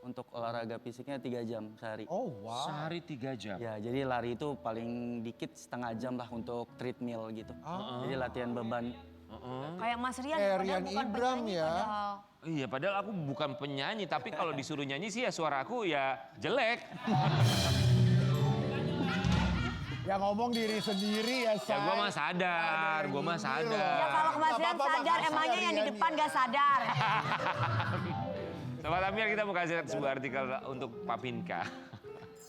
untuk olahraga fisiknya 3 jam sehari. Oh wow. Sehari 3 jam. Ya, jadi lari itu paling dikit setengah jam lah untuk treadmill gitu. Jadi latihan beban. Kayak Mas Rian, Kayak padahal Rian bukan Ibram penyanyi ya. padahal. Iya, padahal aku bukan penyanyi, tapi kalau disuruh nyanyi sih ya suara aku ya jelek. Ya ngomong diri sendiri ya, Ya gue mah sadar, gue mah Ya sadar. kalau Mas Rian Nggak apa-apa, sadar, makasih emangnya ya, yang di Rian, depan ya. gak sadar. Sobat Ambiar, kita mau kasih sebuah artikel untuk Papinka.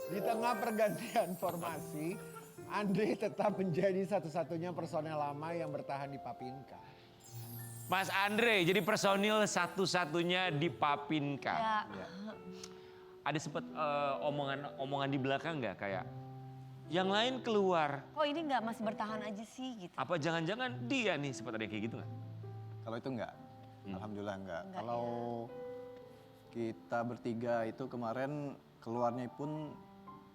Di tengah pergantian formasi, Andre tetap menjadi satu-satunya personel lama yang bertahan di Papinka. Mas Andre, jadi personil satu-satunya di Papinka. Ya. Ada sempet omongan di belakang nggak kayak yang lain keluar, Kok ini nggak masih bertahan aja sih gitu? apa jangan-jangan dia nih sempat ada yang kayak gitu nggak? Kalau itu enggak. Alhamdulillah enggak. Enggak, Kalau kita bertiga itu kemarin keluarnya pun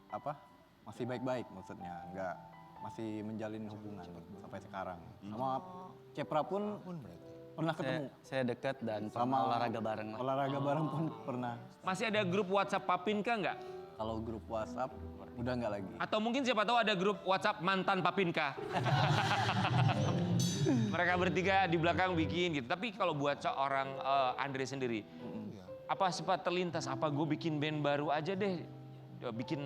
apa? Masih baik-baik maksudnya, enggak masih menjalin hubungan sampai sekarang. Sama Cepra pun pernah ketemu. Saya dekat dan Sama sama olahraga bareng lah. Olahraga bareng pun pernah. Masih ada grup WhatsApp Papinka nggak? Kalau grup WhatsApp udah enggak lagi. Atau mungkin siapa tahu ada grup WhatsApp mantan Papinka. Mereka bertiga di belakang bikin gitu. Tapi kalau buat seorang Andre sendiri, apa sempat terlintas? Apa gue bikin band baru aja deh? Bikin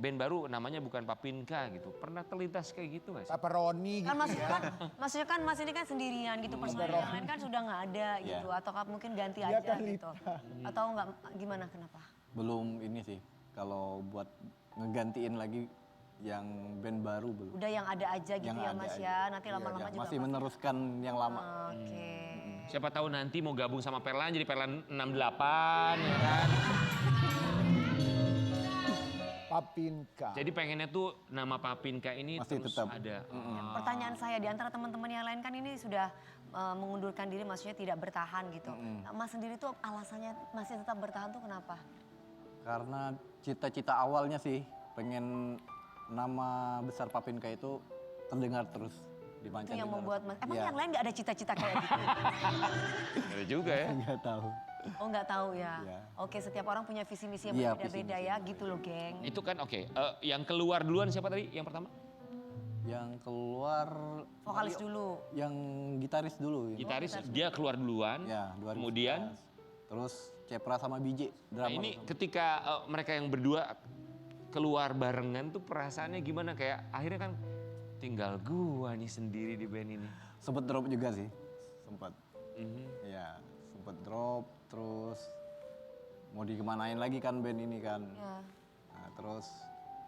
band baru namanya bukan Papinka gitu. Pernah terlintas kayak gitu nggak sih? Pepperoni Kan gitu ya. maksudnya kan Mas ini kan sendirian gitu, personil yang lain kan sudah nggak ada gitu, atau mungkin ganti Dia aja kan gitu. Atau nggak, gimana, kenapa? Belum ini sih. Kalau buat ngegantiin lagi yang band baru belum. Udah yang ada aja gitu Yang ya ada Mas aja. ya, nanti Iya, lama-lama juga Masih meneruskan yang lama. Oke. Siapa tahu nanti mau gabung sama Perlan jadi Perlan 68 ya kan. Papinka. Jadi pengennya tuh nama Papinka ini Masih terus tetap. ada. Pertanyaan saya, di antara teman-teman yang lain kan ini sudah mengundurkan diri, maksudnya tidak bertahan gitu. Nah, Mas sendiri tuh alasannya masih tetap bertahan tuh kenapa? Karena cita-cita awalnya sih pengen nama besar Papinka itu terdengar terus di Itu mancanegara. yang membuat Mas, emang Iya. yang lain nggak ada cita-cita kayak gitu? Ada juga ya. Nggak tahu. Oh nggak tahu ya. Iya. Oke, setiap orang punya visi misi yang Iya, berbeda-beda visi-misi ya, yang gitu loh geng. Itu kan oke. Yang keluar duluan siapa tadi? Yang pertama? Yang keluar Vokalis dulu. yang gitaris dulu. Gitaris dia keluar duluan. Ya, 2011. Kemudian Terus Cepra sama BJ nah drummer. ini ketika mereka yang berdua keluar barengan tuh perasaannya gimana? Kayak akhirnya kan tinggal gua nih sendiri di band ini. Sempet drop juga sih. Sempet. Ya, sempet drop terus mau dikemanain lagi kan band ini kan. Ya. Nah, terus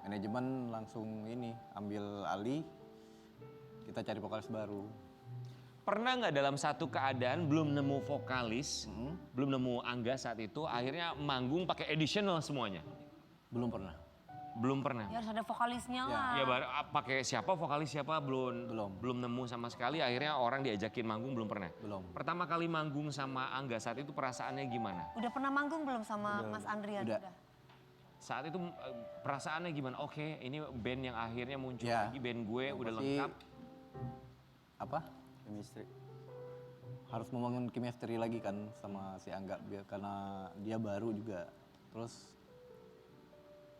manajemen langsung ini ambil alih, kita cari vokalis baru. Pernah nggak dalam satu keadaan belum nemu vokalis, belum nemu Angga saat itu, akhirnya manggung pakai additional semuanya? Belum pernah. Belum pernah. Ya harus ada vokalisnya lah. Ya pakai siapa vokalis siapa belum nemu sama sekali, akhirnya orang diajakin manggung belum pernah. Belum. Pertama kali manggung sama Angga saat itu perasaannya gimana? Udah pernah manggung belum sama Mas Andrian? Udah. Saat itu perasaannya gimana? Oke, ini band yang akhirnya muncul Ya. lagi, band gue udah Pasti lengkap. Apa? Chemistry. Harus membangun chemistry lagi kan sama si Angga karena dia baru juga. Terus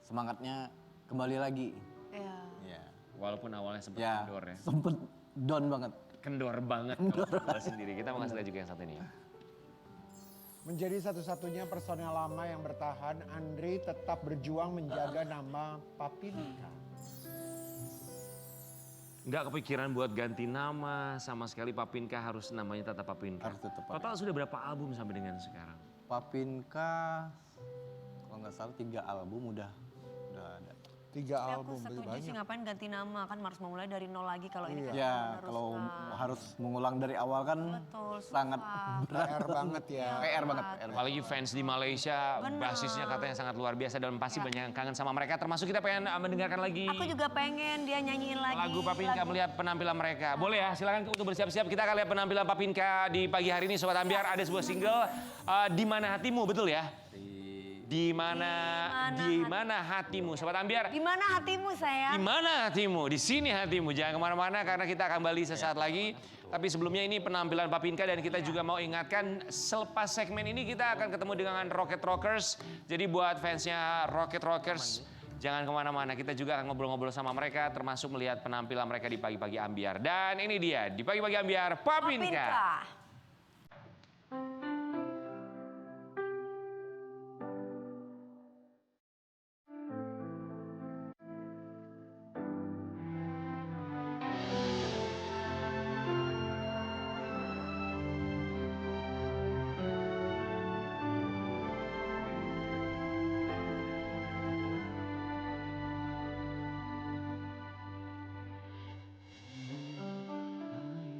semangatnya kembali lagi. Iya. Ya. Walaupun awalnya sempat Ya, kendor ya. sempet down banget. Kendor banget kalau sendiri. Kita mau kasih lihat juga yang satu ini. Menjadi satu-satunya personel lama yang bertahan, Andri tetap berjuang menjaga nama Papinka. Nggak kepikiran buat ganti nama sama sekali, Papinka harus namanya tetap Papinka. Harus tetap Total sudah berapa album sampai dengan sekarang? Papinka kalau nggak salah 3 album udah ada. 3 Tapi aku album, berarti setuju sih banyak. ngapain ganti nama, kan harus memulai dari nol lagi kalau ini kan Ya harus, kalau harus mengulang dari awal kan betul, sangat susah. berat. PR banget ya. PR banget. PR. Apalagi fans di Malaysia, Bener. basisnya katanya sangat luar biasa dan pasti banyak yang kangen sama mereka. Termasuk kita pengen mendengarkan lagi Aku juga pengen dia nyanyiin lagi. lagu Papinka, melihat penampilan mereka. Boleh ya, silakan untuk bersiap-siap. Kita akan lihat penampilan Papinka di pagi hari ini, Sobat Ambiar. Ada sebuah single, Di Mana Hatimu, betul ya? Di mana hatimu, Sobat Ambiar? Di mana hatimu Di sayang? mana hatimu? Di sini hatimu. Jangan kemana-mana karena kita akan kembali sesaat lagi. Tapi sebelumnya ini penampilan Papinka dan kita juga mau ingatkan selepas segmen ini kita akan ketemu dengan Rocket Rockers. Jadi buat fansnya Rocket Rockers jangan kemana-mana. Kita juga akan ngobrol-ngobrol sama mereka termasuk melihat penampilan mereka di pagi-pagi Ambiar. Dan ini dia di pagi-pagi Ambiar Papinka.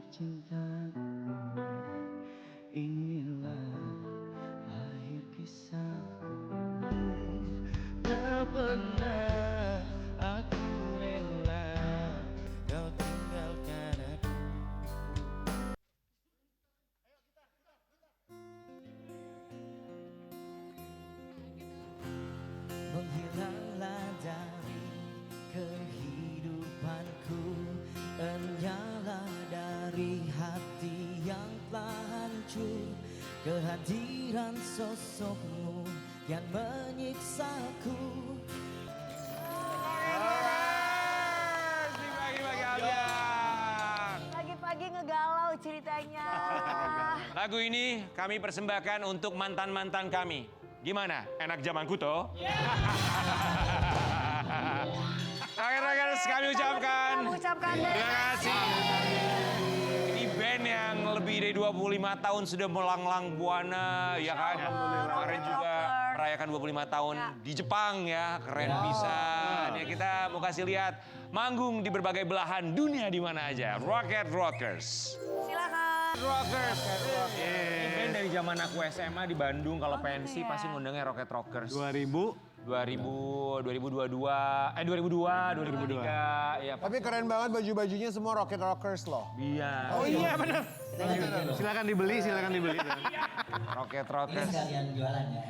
Cinta, inilah akhir kisah. Tak pernah aku rela kau tinggalkan aku. Menghilanglah dari kehidupanku, enyahlah dari hati yang telah hancur. Kehadiran sosokmu yang menyiksaku. Di pagi-pagi Ambiar. Pagi-pagi ngegalau ceritanya. Lagu ini kami persembahkan untuk mantan-mantan kami. Gimana? Enak zamanku toh? Rockers kami ucapkan. Terima kasih. Ini band yang lebih dari 25 tahun sudah melanglang buana, ya kan? Kemarin juga merayakan 25 tahun di Jepang ya, keren pisan. Ya kita mau kasih lihat manggung di berbagai belahan dunia di mana aja. Rocket Rockers. Silakan. Rockers. Ini band dari zaman aku SMA di Bandung, kalau pensi pasti ngundangnya Rocket Rockers. 2002, 2003, ya. Tapi keren banget baju-bajunya semua Rocket Rockers loh. Iya. Oh iya benar. Silakan dibeli. Rocket Rockers. Sekalian jualannya.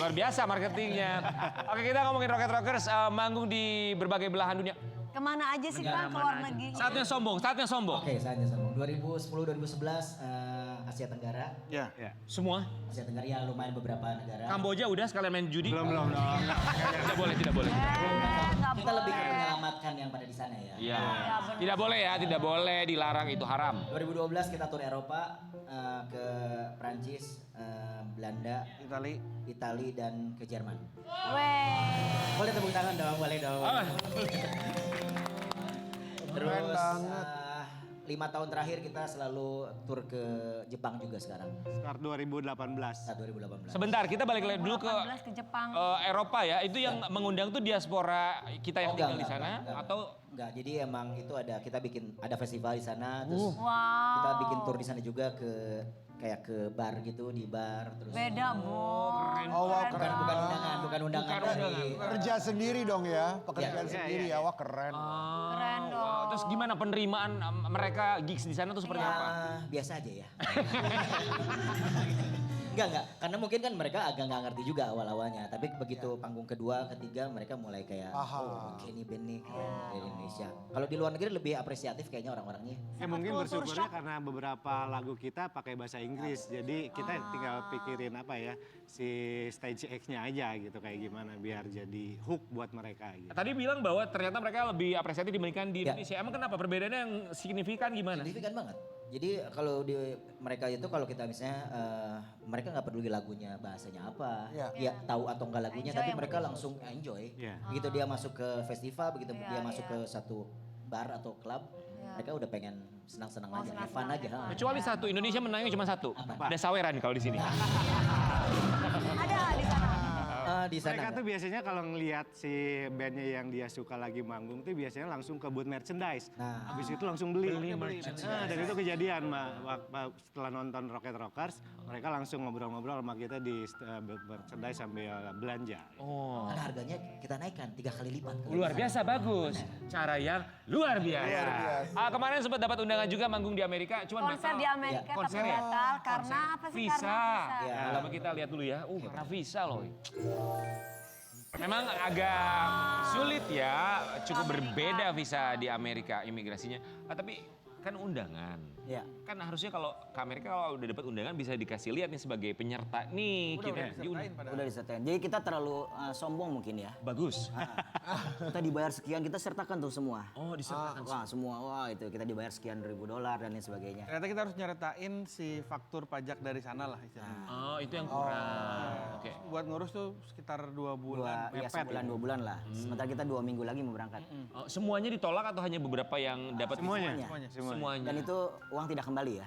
Luar biasa marketingnya. Oke, kita ngomongin Rocket Rockers, manggung di berbagai belahan dunia. Kemana aja sih Kang? Ke luar negeri? Saatnya sombong. Oke, saatnya sombong. 2010-2011 Asia Tenggara. Ya. Semua? Asia Tenggara ya lumayan beberapa negara. Kamboja udah sekalian main judi? Belum. Tidak boleh, tidak boleh. Nggak Kita lebih ke boleh. menyelamatkan yang pada di sana ya. Iya. Tidak boleh ya, tidak boleh, dilarang, itu haram. 2012 kita tur Eropa ke Prancis, Belanda, Itali dan ke Jerman. Weh. Boleh tepuk tangan dong, boleh dong. Ah. Terus banget. 5 tahun terakhir kita selalu tur ke Jepang juga sekarang. Start 2018. Saat 2018. Sebentar, kita balik lagi dulu ke 2018 ke Jepang. Eropa ya. Itu yang mengundang tuh diaspora kita yang tinggal di sana atau enggak, jadi emang itu ada ada festival di sana terus Wow. kita bikin tur di sana juga kayak ke bar gitu, di bar terus. Beda, Bu. Oh, wow, keren. Bukan undangan dari Kerja sendiri dong ya, pekerjaan sendiri ya, wah keren. Keren dong. Wow, terus gimana penerimaan mereka gigs di sana tuh seperti apa? Biasa aja ya. Enggak, karena mungkin kan mereka agak nggak ngerti juga awal-awalnya. Tapi begitu panggung kedua, ketiga mereka mulai kayak, oh oke nih band nih dari Indonesia. Kalau di luar negeri lebih apresiatif kayaknya orang-orangnya. Ya mungkin bersyukurnya karena beberapa lagu kita pakai bahasa Inggris. Jadi kita tinggal pikirin apa ya, si stage X-nya aja gitu kayak gimana biar jadi hook buat mereka gitu. Tadi bilang bahwa ternyata mereka lebih apresiatif dibandingkan di Ya. Indonesia. Emang kenapa? Perbedaannya yang signifikan gimana? Signifikan banget. Jadi kalau di mereka itu kalau kita misalnya mereka nggak peduli lagunya bahasanya apa, ya tahu atau enggak lagunya, Enjoy tapi yang mereka penting. langsung enjoy. Iya. Begitu dia masuk ke festival, begitu Iya, dia masuk iya. ke satu bar atau klub, mereka udah pengen senang-senang Mau aja, have senang-senang, fun aja. have fun. Kecuali satu, Indonesia menangnya cuma satu. Ada saweran kalau di sini. Ada di sana. Di sana Mereka nggak? tuh biasanya kalau ngelihat si bandnya yang dia suka lagi manggung tuh biasanya langsung ke booth merchandise. Nah. Habis itu langsung beli. Dan itu kejadian setelah nonton Rocket Rockers, mereka langsung ngobrol-ngobrol sama kita di booth merchandise sambil belanja. Oh. Karena harganya kita naikkan 3 kali lipat. Luar biasa bagus. Cara yang luar biasa. Kemarin sempat dapat undangan juga manggung di Amerika, cuman Konser batal. di Amerika tapi konser ya? batal karena apa sih? Visa. Karena visa. Ya, lama kita lihat dulu ya. Karena visa loh. Memang agak sulit ya, cukup berbeda visa di Amerika imigrasinya. Tapi kan undangan. Ya. Kan harusnya kalau ke Amerika kalau udah dapat undangan bisa dikasih lihat nih sebagai penyerta nih kita diundang. Udah disertain. Jadi kita terlalu sombong mungkin ya. Bagus. Kita dibayar sekian, kita sertakan tuh semua. Oh, disertakan. Wah, semua. Wah, itu kita dibayar sekian $1.000 dan lain sebagainya. Ternyata kita harus nyertain si faktur pajak dari sana lah istilahnya. Oh, itu yang kurang. Oke. Buat ngurus tuh sekitar 2 bulan. Ya sebulan 2 bulan lah. Sementara kita 2 minggu lagi mau berangkat. Oh, semuanya ditolak atau hanya beberapa yang dapat? Semuanya. Semuanya. Dan itu uang tidak kembali ya.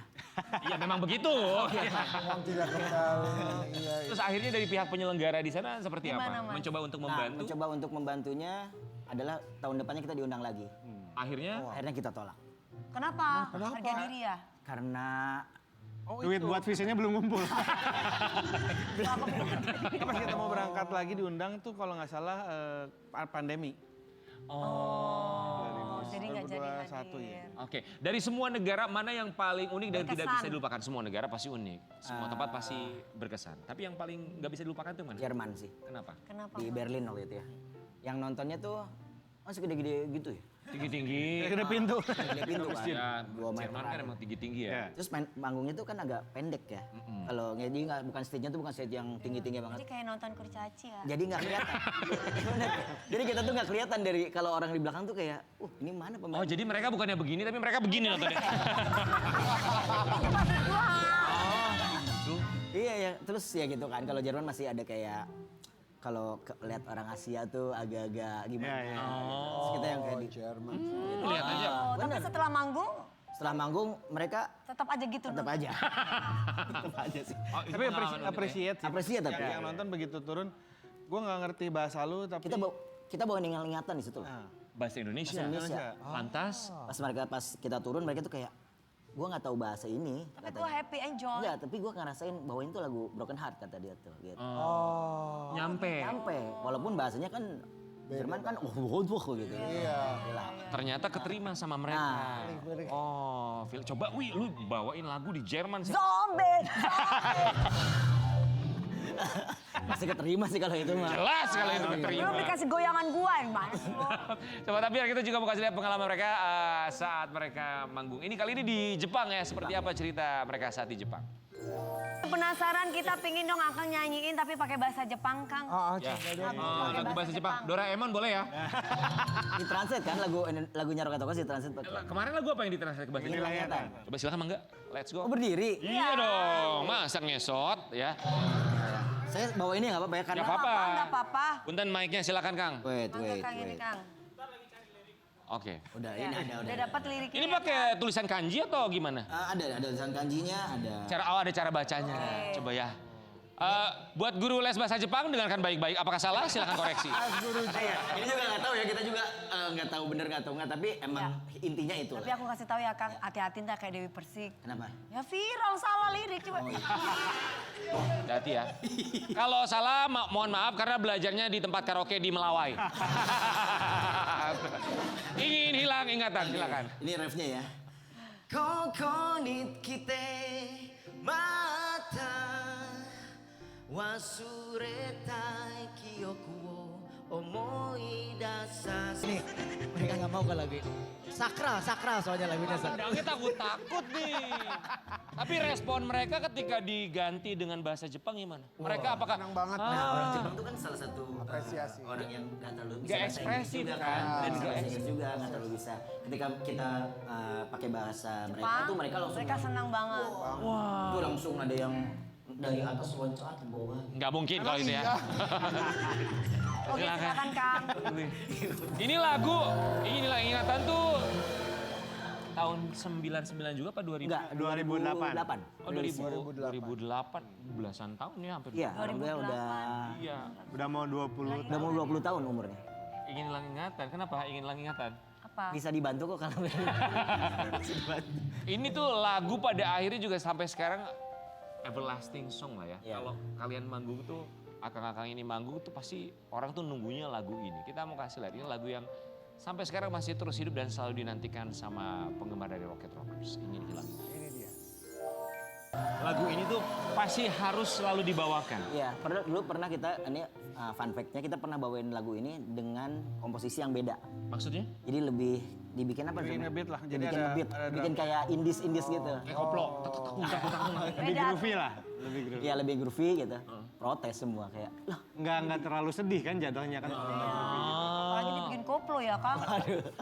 Iya memang begitu. Uang tidak kembali. Iya. Terus akhirnya dari pihak penyelenggara di sana seperti Gimana, apa? Mas? Mencoba untuk Nah, membantu. mencoba untuk membantunya adalah tahun depannya kita diundang lagi. Akhirnya Kita tolak. Kenapa? Harga diri ya? Karena Duit buat visanya belum ngumpul. Pas kita mau berangkat lagi diundang tuh kalau nggak salah pandemi. Oh, jadi nggak jadi 2021 hadir. ya. Oke, dari semua negara mana yang paling unik dan tidak Berkesan. bisa dilupakan? Semua negara pasti unik, semua tempat pasti berkesan. Tapi yang paling nggak bisa dilupakan tuh mana? Jerman sih. Kenapa? Kenapa? Di Berlin waktu itu ya. Yang nontonnya tuh segede-gede gitu ya. Tinggi-tinggi. Ada pintu. Gede pintu kan. Ya, 2 meter. Jerman kan emang tinggi-tinggi ya. Terus manggungnya tuh kan agak pendek ya. Kalau jadi nggak, bukan stage-nya tuh bukan stage yang tinggi-tinggi Jadi banget. kayak nonton kurcaci ya? Jadi nggak kelihatan. Bener. Jadi kita tuh nggak kelihatan dari kalau orang di belakang tuh kayak, ini mana pemain? Oh, jadi mereka bukannya begini tapi mereka begini nontonnya. Iya ya. Terus ya gitu kan. Kalau Jerman masih ada kayak kalau lihat orang Asia tuh agak-agak gimana. Terus kita yang kayak di Jerman. Lihat aja. Oh, tapi setelah manggung setelah manggung mereka tetap aja gitu. tetap nonton. aja. Tetap aja sih. Oh, itu Tapi pengalaman unik ya. appreciate sih. Appreciate tapi. Yang nonton begitu turun, gue nggak ngerti bahasa lu tapi Kita bawa ingatan di situ loh. Bahasa Indonesia. Bahasa Indonesia. Lantas? Pas kita turun mereka tuh kayak, gue nggak tahu bahasa ini. Tapi gue happy, enjoy. Enggak, tapi gue ngerasain bahwa itu lagu Broken Heart kata dia tuh. Gitu. Nyampe. Sampai, walaupun bahasanya kan Jerman kan gitu. Iya. Ternyata keterima sama mereka. Oh, Phil, coba lu bawain lagu di Jerman sih. Zombie. Masih keterima sih kalau itu mah. Jelas kalau itu Belum diterima. dikasih goyangan gua gimana? Sobat Ambiar, kita juga mau kasih lihat pengalaman mereka saat mereka manggung. Ini kali ini di Jepang ya, seperti apa cerita mereka saat di Jepang? Penasaran kita pingin dong Akang nyanyiin tapi pakai bahasa Jepang, Kang. Ya. Lagu bahasa Jepang. Doraemon boleh ya? Ditranslate kan lagunya Rocket Rockers ditranslate pakai. Kemarin lagu apa yang ditranslate ke bahasa Jepang? Coba silakan Mangga, let's go. Oh berdiri. Iya dong, masa ngesot ya. Saya bawa ini nggak apa-apa ya karena. Nggak apa-apa. Nggak apa-apa. Punten mic-nya silakan Kang. Wait. Kang ini, Kang. Oke. Udah Ya, ini ada. Udah dapat liriknya. Ini pakai tulisan kanji atau gimana? Ada tulisan kanjinya ada. Ada cara bacanya. Coba ya. Buat guru les bahasa Jepang dengarkan baik-baik. Apakah salah? Silakan koreksi. Ini juga nggak tahu ya kita juga nggak tahu bener nggak tahu nggak tapi emang intinya itu Tapi lah. aku kasih tahu ya Kang, hati-hati ntar kayak Dewi Persik. Kenapa? Ya viral salah lirik coba. Hati-hati ya. Kalau salah mohon maaf karena belajarnya di tempat karaoke di Melawai. Ingin hilang ingatan, silakan. Ini refnya ya. Koko ni kite mata wasuretai kyoku wo omoi dasas. Nih, mereka nggak mau ke lagu ini. Sakral soalnya lagunya sakral. Undangnya takut nih. Tapi respon mereka ketika diganti dengan bahasa Jepang gimana? Mereka apakah Senang banget. Nah, orang Jepang itu kan salah satu Apresiasi. orang yang nggak terlalu bisa Nggak bahasa Inggris ekspresif juga kan, dan dan nggak bahasa Inggris juga nggak terlalu bisa. Ketika kita pakai bahasa mereka Jepang, tuh mereka langsung senang banget. itu langsung ada yang dari atas loncat ke bawah. nggak mungkin kalau itu ya. Oke, silakan Kang. Ini lagu ingatan tuh tahun 99 juga apa 2000? Enggak, 2008. Oh 2008. Belasan tahun ya hampir. Iya, alhamdulillah udah Iya. Udah mau 20 udah mau 20 tahun umurnya. Ingin hilang ingatan. Kenapa ingin hilang ingatan? Apa? Bisa dibantu kok kalau Ini tuh lagu pada akhirnya juga sampai sekarang everlasting song lah ya. Iya. Kalau kalian manggung tuh, akang-akang ini manggung tuh pasti orang tuh nunggunya lagu ini. Kita mau kasih lihat, ini lagu yang sampai sekarang masih terus hidup dan selalu dinantikan sama penggemar dari Rocket Rockers. Ingin hilang. Ini dia. Lagu ini tuh pasti harus selalu dibawakan. Iya, dulu pernah kita ini fun fact-nya kita pernah bawain lagu ini dengan komposisi yang beda. Maksudnya? Jadi lebih dibikin apa Bikin namanya? ngebeat lah, jadi Dibikin ada- ngebeat, ada bikin kayak indies gitu. Kayak koplo. lebih groovy lah. Lebih groovy. Iya, lebih groovy gitu. Protes semua kayak, "Lah, Nggak terlalu sedih kan jatuhnya kan. Apalagi dibikin koplo ya Kang.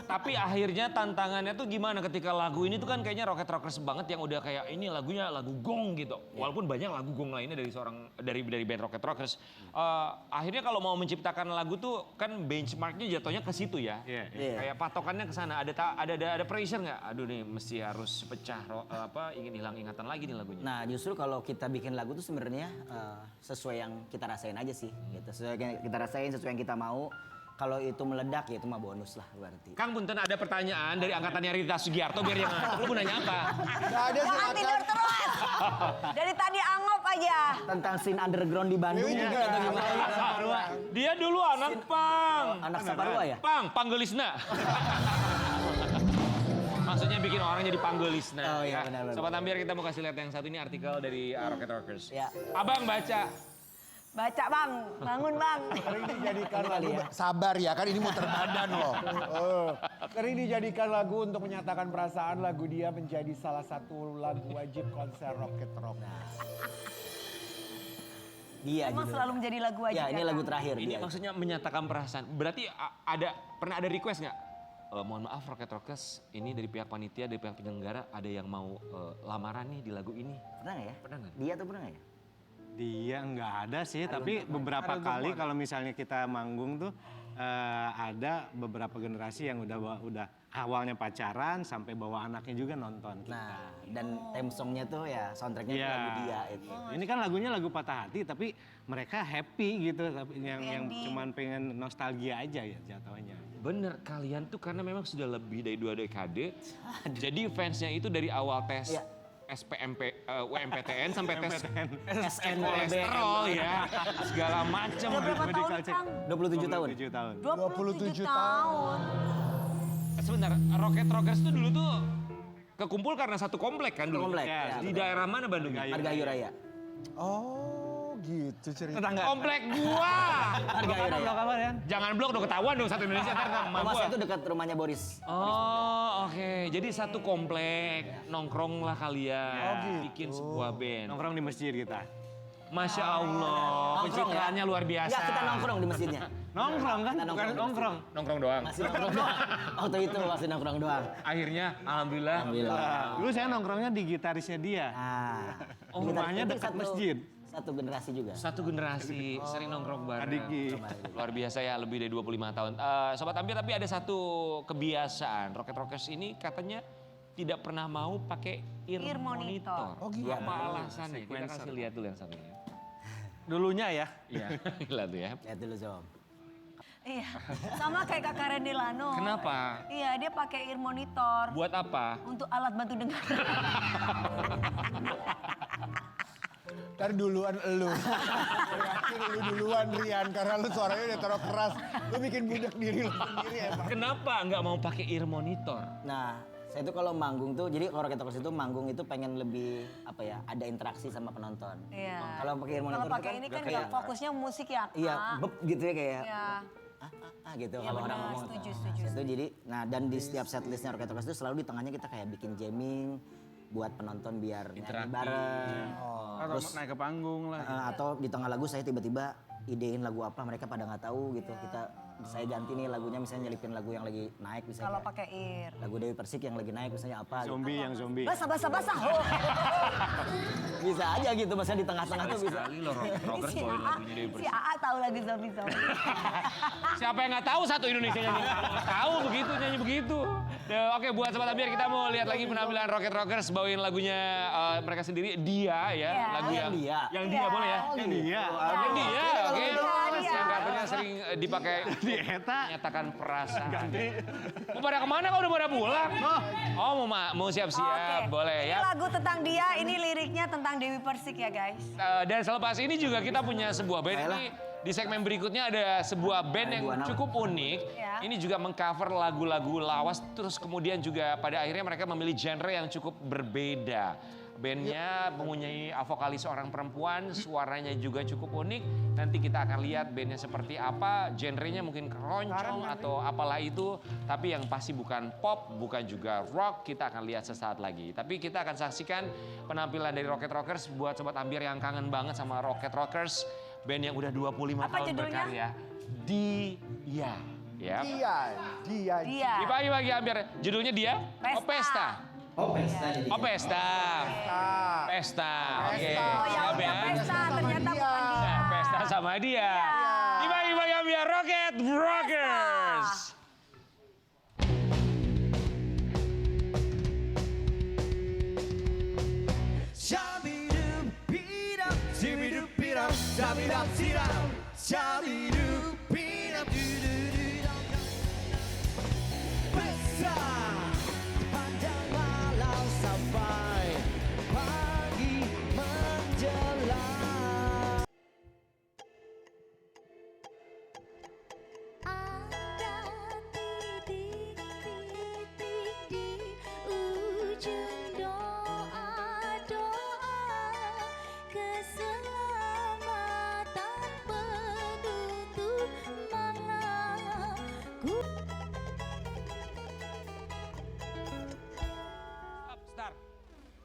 Tapi akhirnya tantangannya tuh gimana ketika lagu ini tuh kan kayaknya Rocket Rockers banget yang udah kayak ini lagunya lagu gong gitu. Walaupun banyak lagu gong lainnya dari band Rocket Rockers. Akhirnya kalau mau menciptakan lagu tuh kan benchmarknya jatuhnya ke situ ya. Iya, iya." Kayak patokannya ke sana. Ada pressure nggak? Aduh nih mesti harus pecah ingin hilang ingatan lagi nih lagunya. Nah, justru kalau kita bikin lagu tuh sebenarnya sesuai yang kita rasain aja sih, gitu. Sesuai yang kita rasain, sesuai yang kita mau. Kalau itu meledak ya itu mah bonus lah berarti. Kang Punten ada pertanyaan dari angkatannya Rita Sugiarto biar yang lu mau nanya apa? Nggak ada Jangan silakan. tidur terus. Dari tadi angop aja. Tentang scene underground di Bandung Dewi juga juga atau gimana? Dia dulu anak pang. Anak Saparua ya? Pang, panggelisna. Maksudnya bikin orang jadi panggelisna. Oh iya, ya. benar-benar. Sobat Ambiar kita mau kasih lihat yang satu ini artikel dari Rocket Rockers. Ya. Abang baca. Baca Bang, bangun Bang. Sering dijadikan Ini lagu, kali ya. sabar ya kan ini muter badan loh. Sering dijadikan lagu untuk menyatakan perasaan, lagu dia menjadi salah satu lagu wajib konser Rocket Rockers. Dia Emang gitu. selalu menjadi lagu wajib Ya, ini Kang? lagu terakhir Ini dia. maksudnya menyatakan perasaan. Berarti pernah ada request nggak? Mohon maaf Rocket Rockers, ini dari pihak panitia, dari pihak penyelenggara ada yang mau lamaran nih di lagu ini. Pernah nggak ya? Pernah nggak? Dia tuh pernah nggak ya? Dia nggak ada sih, tapi beberapa kali kalau misalnya kita manggung tuh ada beberapa generasi yang udah awalnya pacaran sampai bawa anaknya juga nonton. Nah, dan theme songnya tuh ya soundtracknya Iya. tuh lagu dia itu. Ini kan lagunya lagu patah hati, tapi mereka happy gitu, tapi yang cuman pengen nostalgia aja ya jatuhnya. Bener, kalian tuh karena memang sudah lebih dari 2 dekade. Jadi fansnya itu dari awal tes Iya. UMPTN sampai tes SNBM. kolesterol ya. Segala macam. Udah berapa tahun Kang? 27 tahun. 7 tahun. 27 tahun. Sebentar, Rocket Rockers tuh dulu tuh kekumpul karena satu komplek kan dulu? Komplek, Ya, ya, Di betul. daerah mana Bandung? Margahayu Raya. Oh gitu. Lucu cerita. Tetangga. Komplek gua. Harga ya. Blok apa ya? Jangan blok dong, ketahuan dong satu Indonesia ntar nama Rumah gua. saya itu dekat rumahnya Boris. Oh, oke. Jadi satu komplek, nongkrong lah kalian. Bikin sebuah band. Nongkrong di masjid kita. Masya Allah, pencitraannya luar biasa. Enggak, kita nongkrong di masjidnya. Nongkrong kan? Kita Bukan nongkrong. nongkrong. Nongkrong doang. Masih nongkrong doang. Waktu itu masih nongkrong doang. Akhirnya, alhamdulillah. Alhamdulillah. Dulu saya nongkrongnya di gitarisnya dia. Nah, Oh, kita- rumahnya itu dekat satu- masjid. Satu generasi juga. Satu generasi sering nongkrong bareng. Adiki. Luar biasa ya, lebih dari 25 tahun. Sobat Ambiar, tapi ada satu kebiasaan. Rocket Rockers ini katanya tidak pernah mau pakai ear Ear monitor. monitor. Oh, gitu. Apa alasannya? Kita kasih lihat dulu yang satunya. Dulunya ya. Iya, lihat tuh ya. Lihat dulu, Zom. Iya, sama kayak Kakak Randy Lano. Kenapa? Iya, dia pakai ear monitor Buat apa? untuk alat bantu dengar. Ntar duluan elu. Gue yakin lu duluan Rian, karena lu suaranya udah terlalu keras. Lu bikin budak diri lu sendiri emang. Kenapa nggak mau pakai ear monitor? Nah, saya itu kalau manggung tuh, jadi kalau Rocket Rockers itu manggung itu pengen lebih apa ya, ada interaksi sama penonton. Iya. Kalau pakai ear monitor Kalau itu pakai ini kan kayak- nggak fokusnya musik ya, Kak. Iya, beb gitu ya kayak. Iya. Gitu Iya, kalau orang benar, ngomong. setuju, Nah, setuju. itu jadi, nah dan di setiap setlistnya Rocket Rockers itu selalu di tengahnya kita kayak bikin jamming buat penonton biar nyanyi Interaktif. bareng. Atau naik ke panggung lah. Atau di tengah lagu saya tiba-tiba idein lagu apa mereka pada nggak tahu gitu. Saya ganti nih lagunya, misalnya nyelipin lagu yang lagi naik misalnya. Kalau pakai ear. Lagu Dewi Persik yang lagi naik misalnya apa gitu. Zombie yang zombie. Basah. Oh. Bisa aja gitu, maksudnya di tengah-tengah tuh bisa. Sekali loh Rocket Rockers Si bawain AA, lagunya Dewi si Persik. AA tahu lagi zombie. Siapa yang nggak tahu satu Indonesia nyanyi? Nggak tahu begitu, nyanyi begitu. Oke, buat Sobat Ambiar kita mau lihat lagi penampilan Rocket Rockers bawain lagunya mereka sendiri, Dia ya. Iya. Lagu yang Dia. Yang Dia boleh ya? Oh, Yang gitu. Dia. Yang Dia, oke. Dia. Yang katanya sering dipakai Di Eta. menyatakan perasaan. Mau pada kemana kau udah pada pulang? Oh mau siap-siap, boleh Ini ya. lagu tentang dia, ini liriknya tentang Dewi Persik ya guys. Dan selepas ini juga kita punya sebuah band ini. Di segmen berikutnya ada sebuah band yang cukup unik. Ya. Ini juga mengcover lagu-lagu lawas. Terus kemudian juga pada akhirnya mereka memilih genre yang cukup berbeda. Bandnya mempunyai vokalis seorang perempuan, suaranya juga cukup unik. Nanti kita akan lihat bandnya seperti apa, genrenya mungkin keroncong atau apalah itu. Tapi yang pasti bukan pop, bukan juga rock, kita akan lihat sesaat lagi. Tapi kita akan saksikan penampilan dari Rocket Rockers buat Sobat Ambiar yang kangen banget sama Rocket Rockers. Band yang udah 25 Apa tahun judulnya? berkarya. Dia. Ya. Dia. Di pagi-pagi Ambiar, judulnya Dia? Pesta. Oh, Pesta. Oh pesta jadi. Oh, Pesta. Pesta. Oke. Oh ya Siap udah ya. pesta, ternyata bukan dia. Nah, Pesta sama dia. Di pagi-pagi Ambiar, Rocket Rockers. Ada titik-titik di ujung doa-doa keselamatan penutup malam. Start.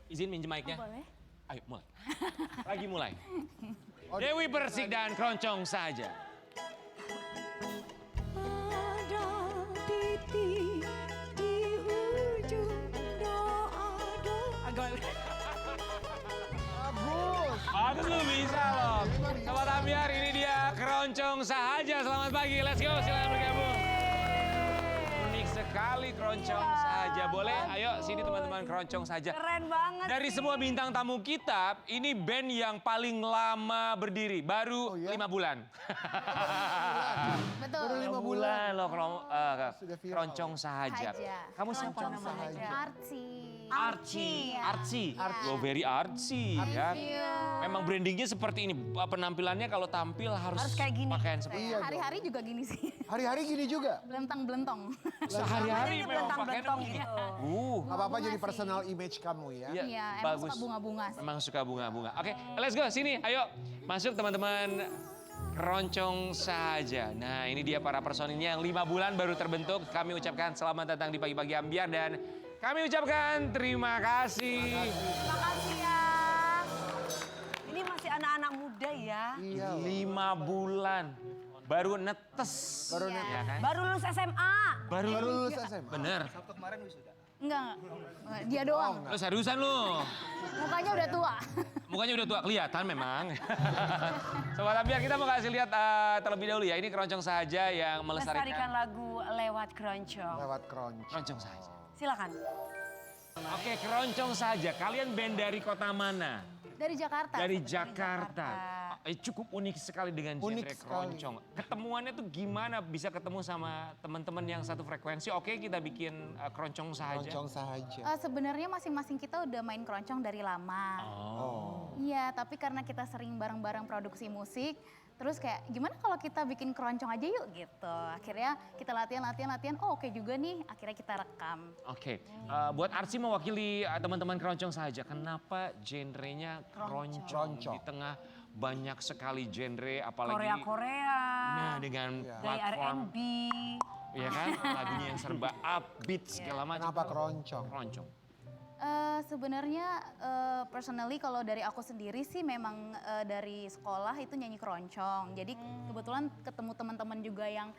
Izin minjem mic-nya. Boleh. Ayo mulai. Lagi mulai. Dewi Persik dan Keroncong saja. Ada titik di ujung doa-doa. Bagus lu bisa loh. Sobat Ambiar, ini dia Keroncong saja. Selamat pagi, let's go. Silakan bergabung. Unik sekali Keroncong saja. Boleh? Ayo sini teman-teman Keroncong saja. Keren banget. Dari semua bintang tamu kita, ini band yang paling lama berdiri. Baru 5 bulan. Betul. Baru 5 bulan. bulan loh Sudah viral. Keroncong sahaja. Saja. Kamu siapa Keroncong namanya? saja. Archie. Archie. Oh, very artsy ya. Iya. Memang brandingnya seperti ini. Penampilannya kalau tampil harus kayak gini. pakaian seperti ini. Hari-hari juga gini sih. Hari-hari gini juga. Belentang-belentong. Sehari-hari Ini memang belentang-belentang pakaiannya gitu. Gak apa-apa Bunga jadi sih. personal image kamu ya. Iya, Iya, emang bagus. suka bunga-bunga sih. Memang suka bunga-bunga. Oke, let's go. Sini, ayo. Masuk teman-teman, Keroncong Sahaja. Nah ini dia para personilnya yang 5 bulan baru terbentuk. Kami ucapkan selamat datang di Pagi-Pagi Ambiar dan kami ucapkan terima kasih. Terima kasih ya. Ini masih anak-anak muda ya. 5 bulan. Baru netes. Baru netes. Ya kan? Baru lulus SMA. Baru lulus SMA. Bener. Enggak. Dia doang. Lo seriusan lo? Mukanya udah tua. Mukanya udah tua, kelihatan memang. Sobat Ambiar, kita mau kasih lihat terlebih dahulu ya. Ini Keroncong Sahaja yang Melestarikan lagu lewat keroncong. Lewat keroncong. Keroncong Sahaja. Silakan. Oke, Keroncong Sahaja. Kalian band dari kota mana? Dari Jakarta. Dari Jakarta. Cukup unik sekali dengan genre keroncong. Ketemuannya tuh gimana bisa ketemu sama teman-teman yang satu frekuensi? Oke, kita bikin keroncong sahaja. Keroncong sahaja. Sebenarnya masing-masing kita udah main keroncong dari lama. Iya, tapi karena kita sering bareng-bareng produksi musik, terus kayak gimana kalau kita bikin keroncong aja yuk gitu. Akhirnya kita latihan. Oh oke juga nih, akhirnya kita rekam. Oke, buat Arsy mewakili teman-teman keroncong sahaja. Kenapa genrenya keroncong? Di tengah banyak sekali genre, apalagi Korea. Nah dengan Gaya platform, R&B. ya kan, lagunya yang serba upbeat segala macam. Kenapa keroncong? Keroncong. Sebenarnya personally kalau dari aku sendiri sih memang dari sekolah itu nyanyi keroncong. Jadi kebetulan ketemu teman-teman juga yang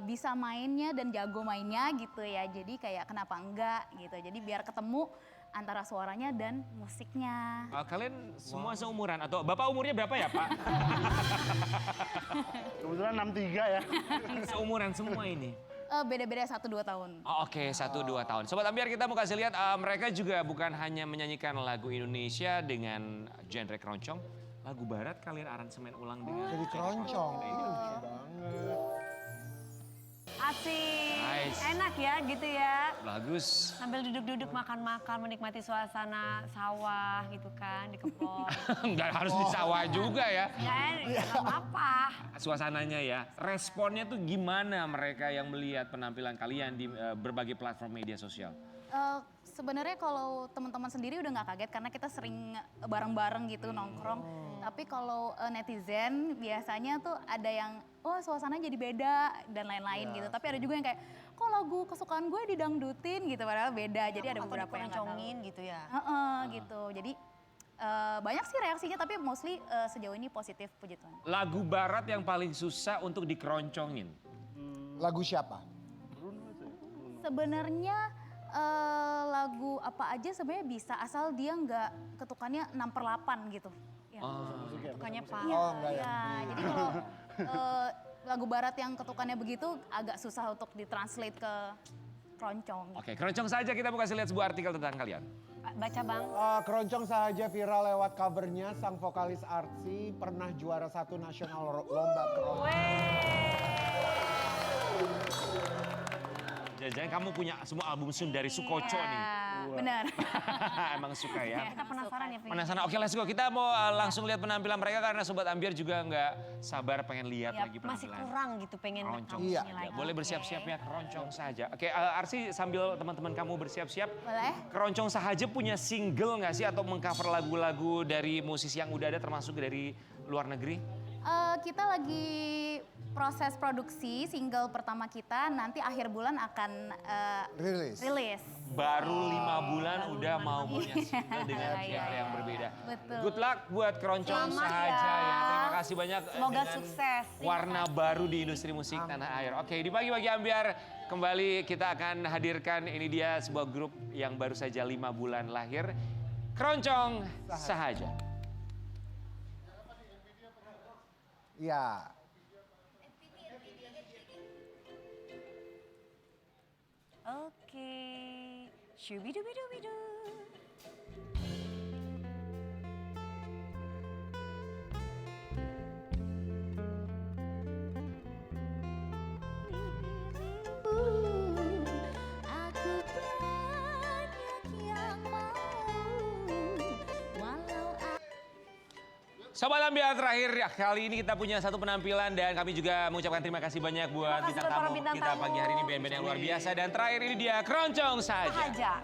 bisa mainnya dan jago mainnya gitu ya. Jadi kayak kenapa enggak gitu. Jadi biar ketemu antara suaranya dan musiknya. Kalian semua seumuran atau Bapak umurnya berapa ya Pak? Kebetulan 63 ya. Seumuran semua ini. Beda-beda 1-2 tahun. Oke, 1-2 tahun. Sobat Ambiar, kita mau kasih lihat mereka juga bukan hanya menyanyikan lagu Indonesia dengan genre keroncong. Lagu barat kalian aransemen ulang dengan Jadi keroncong. Indonesia. Asik. Nice. Enak ya gitu ya. Bagus. Sambil duduk-duduk makan-makan menikmati suasana sawah gitu kan di kebun. Nggak harus di sawah juga ya. Ya apa. Suasananya ya. Responnya tuh gimana mereka yang melihat penampilan kalian di berbagai platform media sosial? Sebenarnya kalau teman-teman sendiri udah nggak kaget karena kita sering bareng-bareng gitu nongkrong. Tapi kalau netizen biasanya tuh ada yang suasananya jadi beda dan lain-lain gitu. Tapi ada juga yang kayak kok lagu kesukaan gue didangdutin gitu padahal beda. Jadi ada beberapa yang nggak tahu. Gitu ya. Gitu. Jadi banyak sih reaksinya tapi mostly sejauh ini positif puji Tuhan. Lagu barat yang paling susah untuk dikeroncongin? Lagu siapa? Sebenarnya lagu apa aja sebenarnya bisa asal dia nggak ketukannya 6/8 gitu. Ya. Ketukannya pas. Enggak ya. Jadi kalau lagu barat yang ketukannya begitu agak susah untuk ditranslate ke keroncong. Oke, keroncong saja kita mau kasih lihat sebuah artikel tentang kalian. Baca Bang. Keroncong sahaja viral lewat covernya. Sang vokalis Arsy pernah juara 1 nasional lomba keroncong. Jangan kamu punya semua album Sundari Sukoco nih. Benar. Emang suka ya. Kita penasaran ya. Penasaran? Oke, let's go. Kita mau langsung lihat penampilan mereka karena Sobat Ambiar juga nggak sabar pengen lihat Ya, lagi masih penampilan. kurang gitu pengen Keroncong. ini Ya, lagi. boleh bersiap-siap ya keroncong saja. Oke, Arsy sambil teman-teman kamu bersiap-siap. Boleh. Keroncong sahaja punya single nggak sih atau mengcover lagu-lagu dari musisi yang udah ada termasuk dari luar negeri? Kita lagi proses produksi single pertama kita nanti akhir bulan akan rilis. Baru 5 bulan udah mau punya single dengan genre yang berbeda. Betul. Good luck buat keroncong Selamat sahaja ya. ya. Terima kasih banyak. Semoga dengan sukses. Warna baru di industri musik tanah air. Oke, di Pagi-Pagi Ambiar kembali kita akan hadirkan ini dia sebuah grup yang baru saja 5 bulan lahir. Keroncong sahaja. Ya. Oke. Shubidubidubidu. Aku banyak yang mau walau Sobat Ambiar terakhir ya, kali ini kita punya satu penampilan dan kami juga mengucapkan terima kasih banyak buat Terima kasih bintang buat para tamu bintang kita tamu. pagi hari ini band-band yang luar biasa dan terakhir ini dia Keroncong sahaja. Sahaja.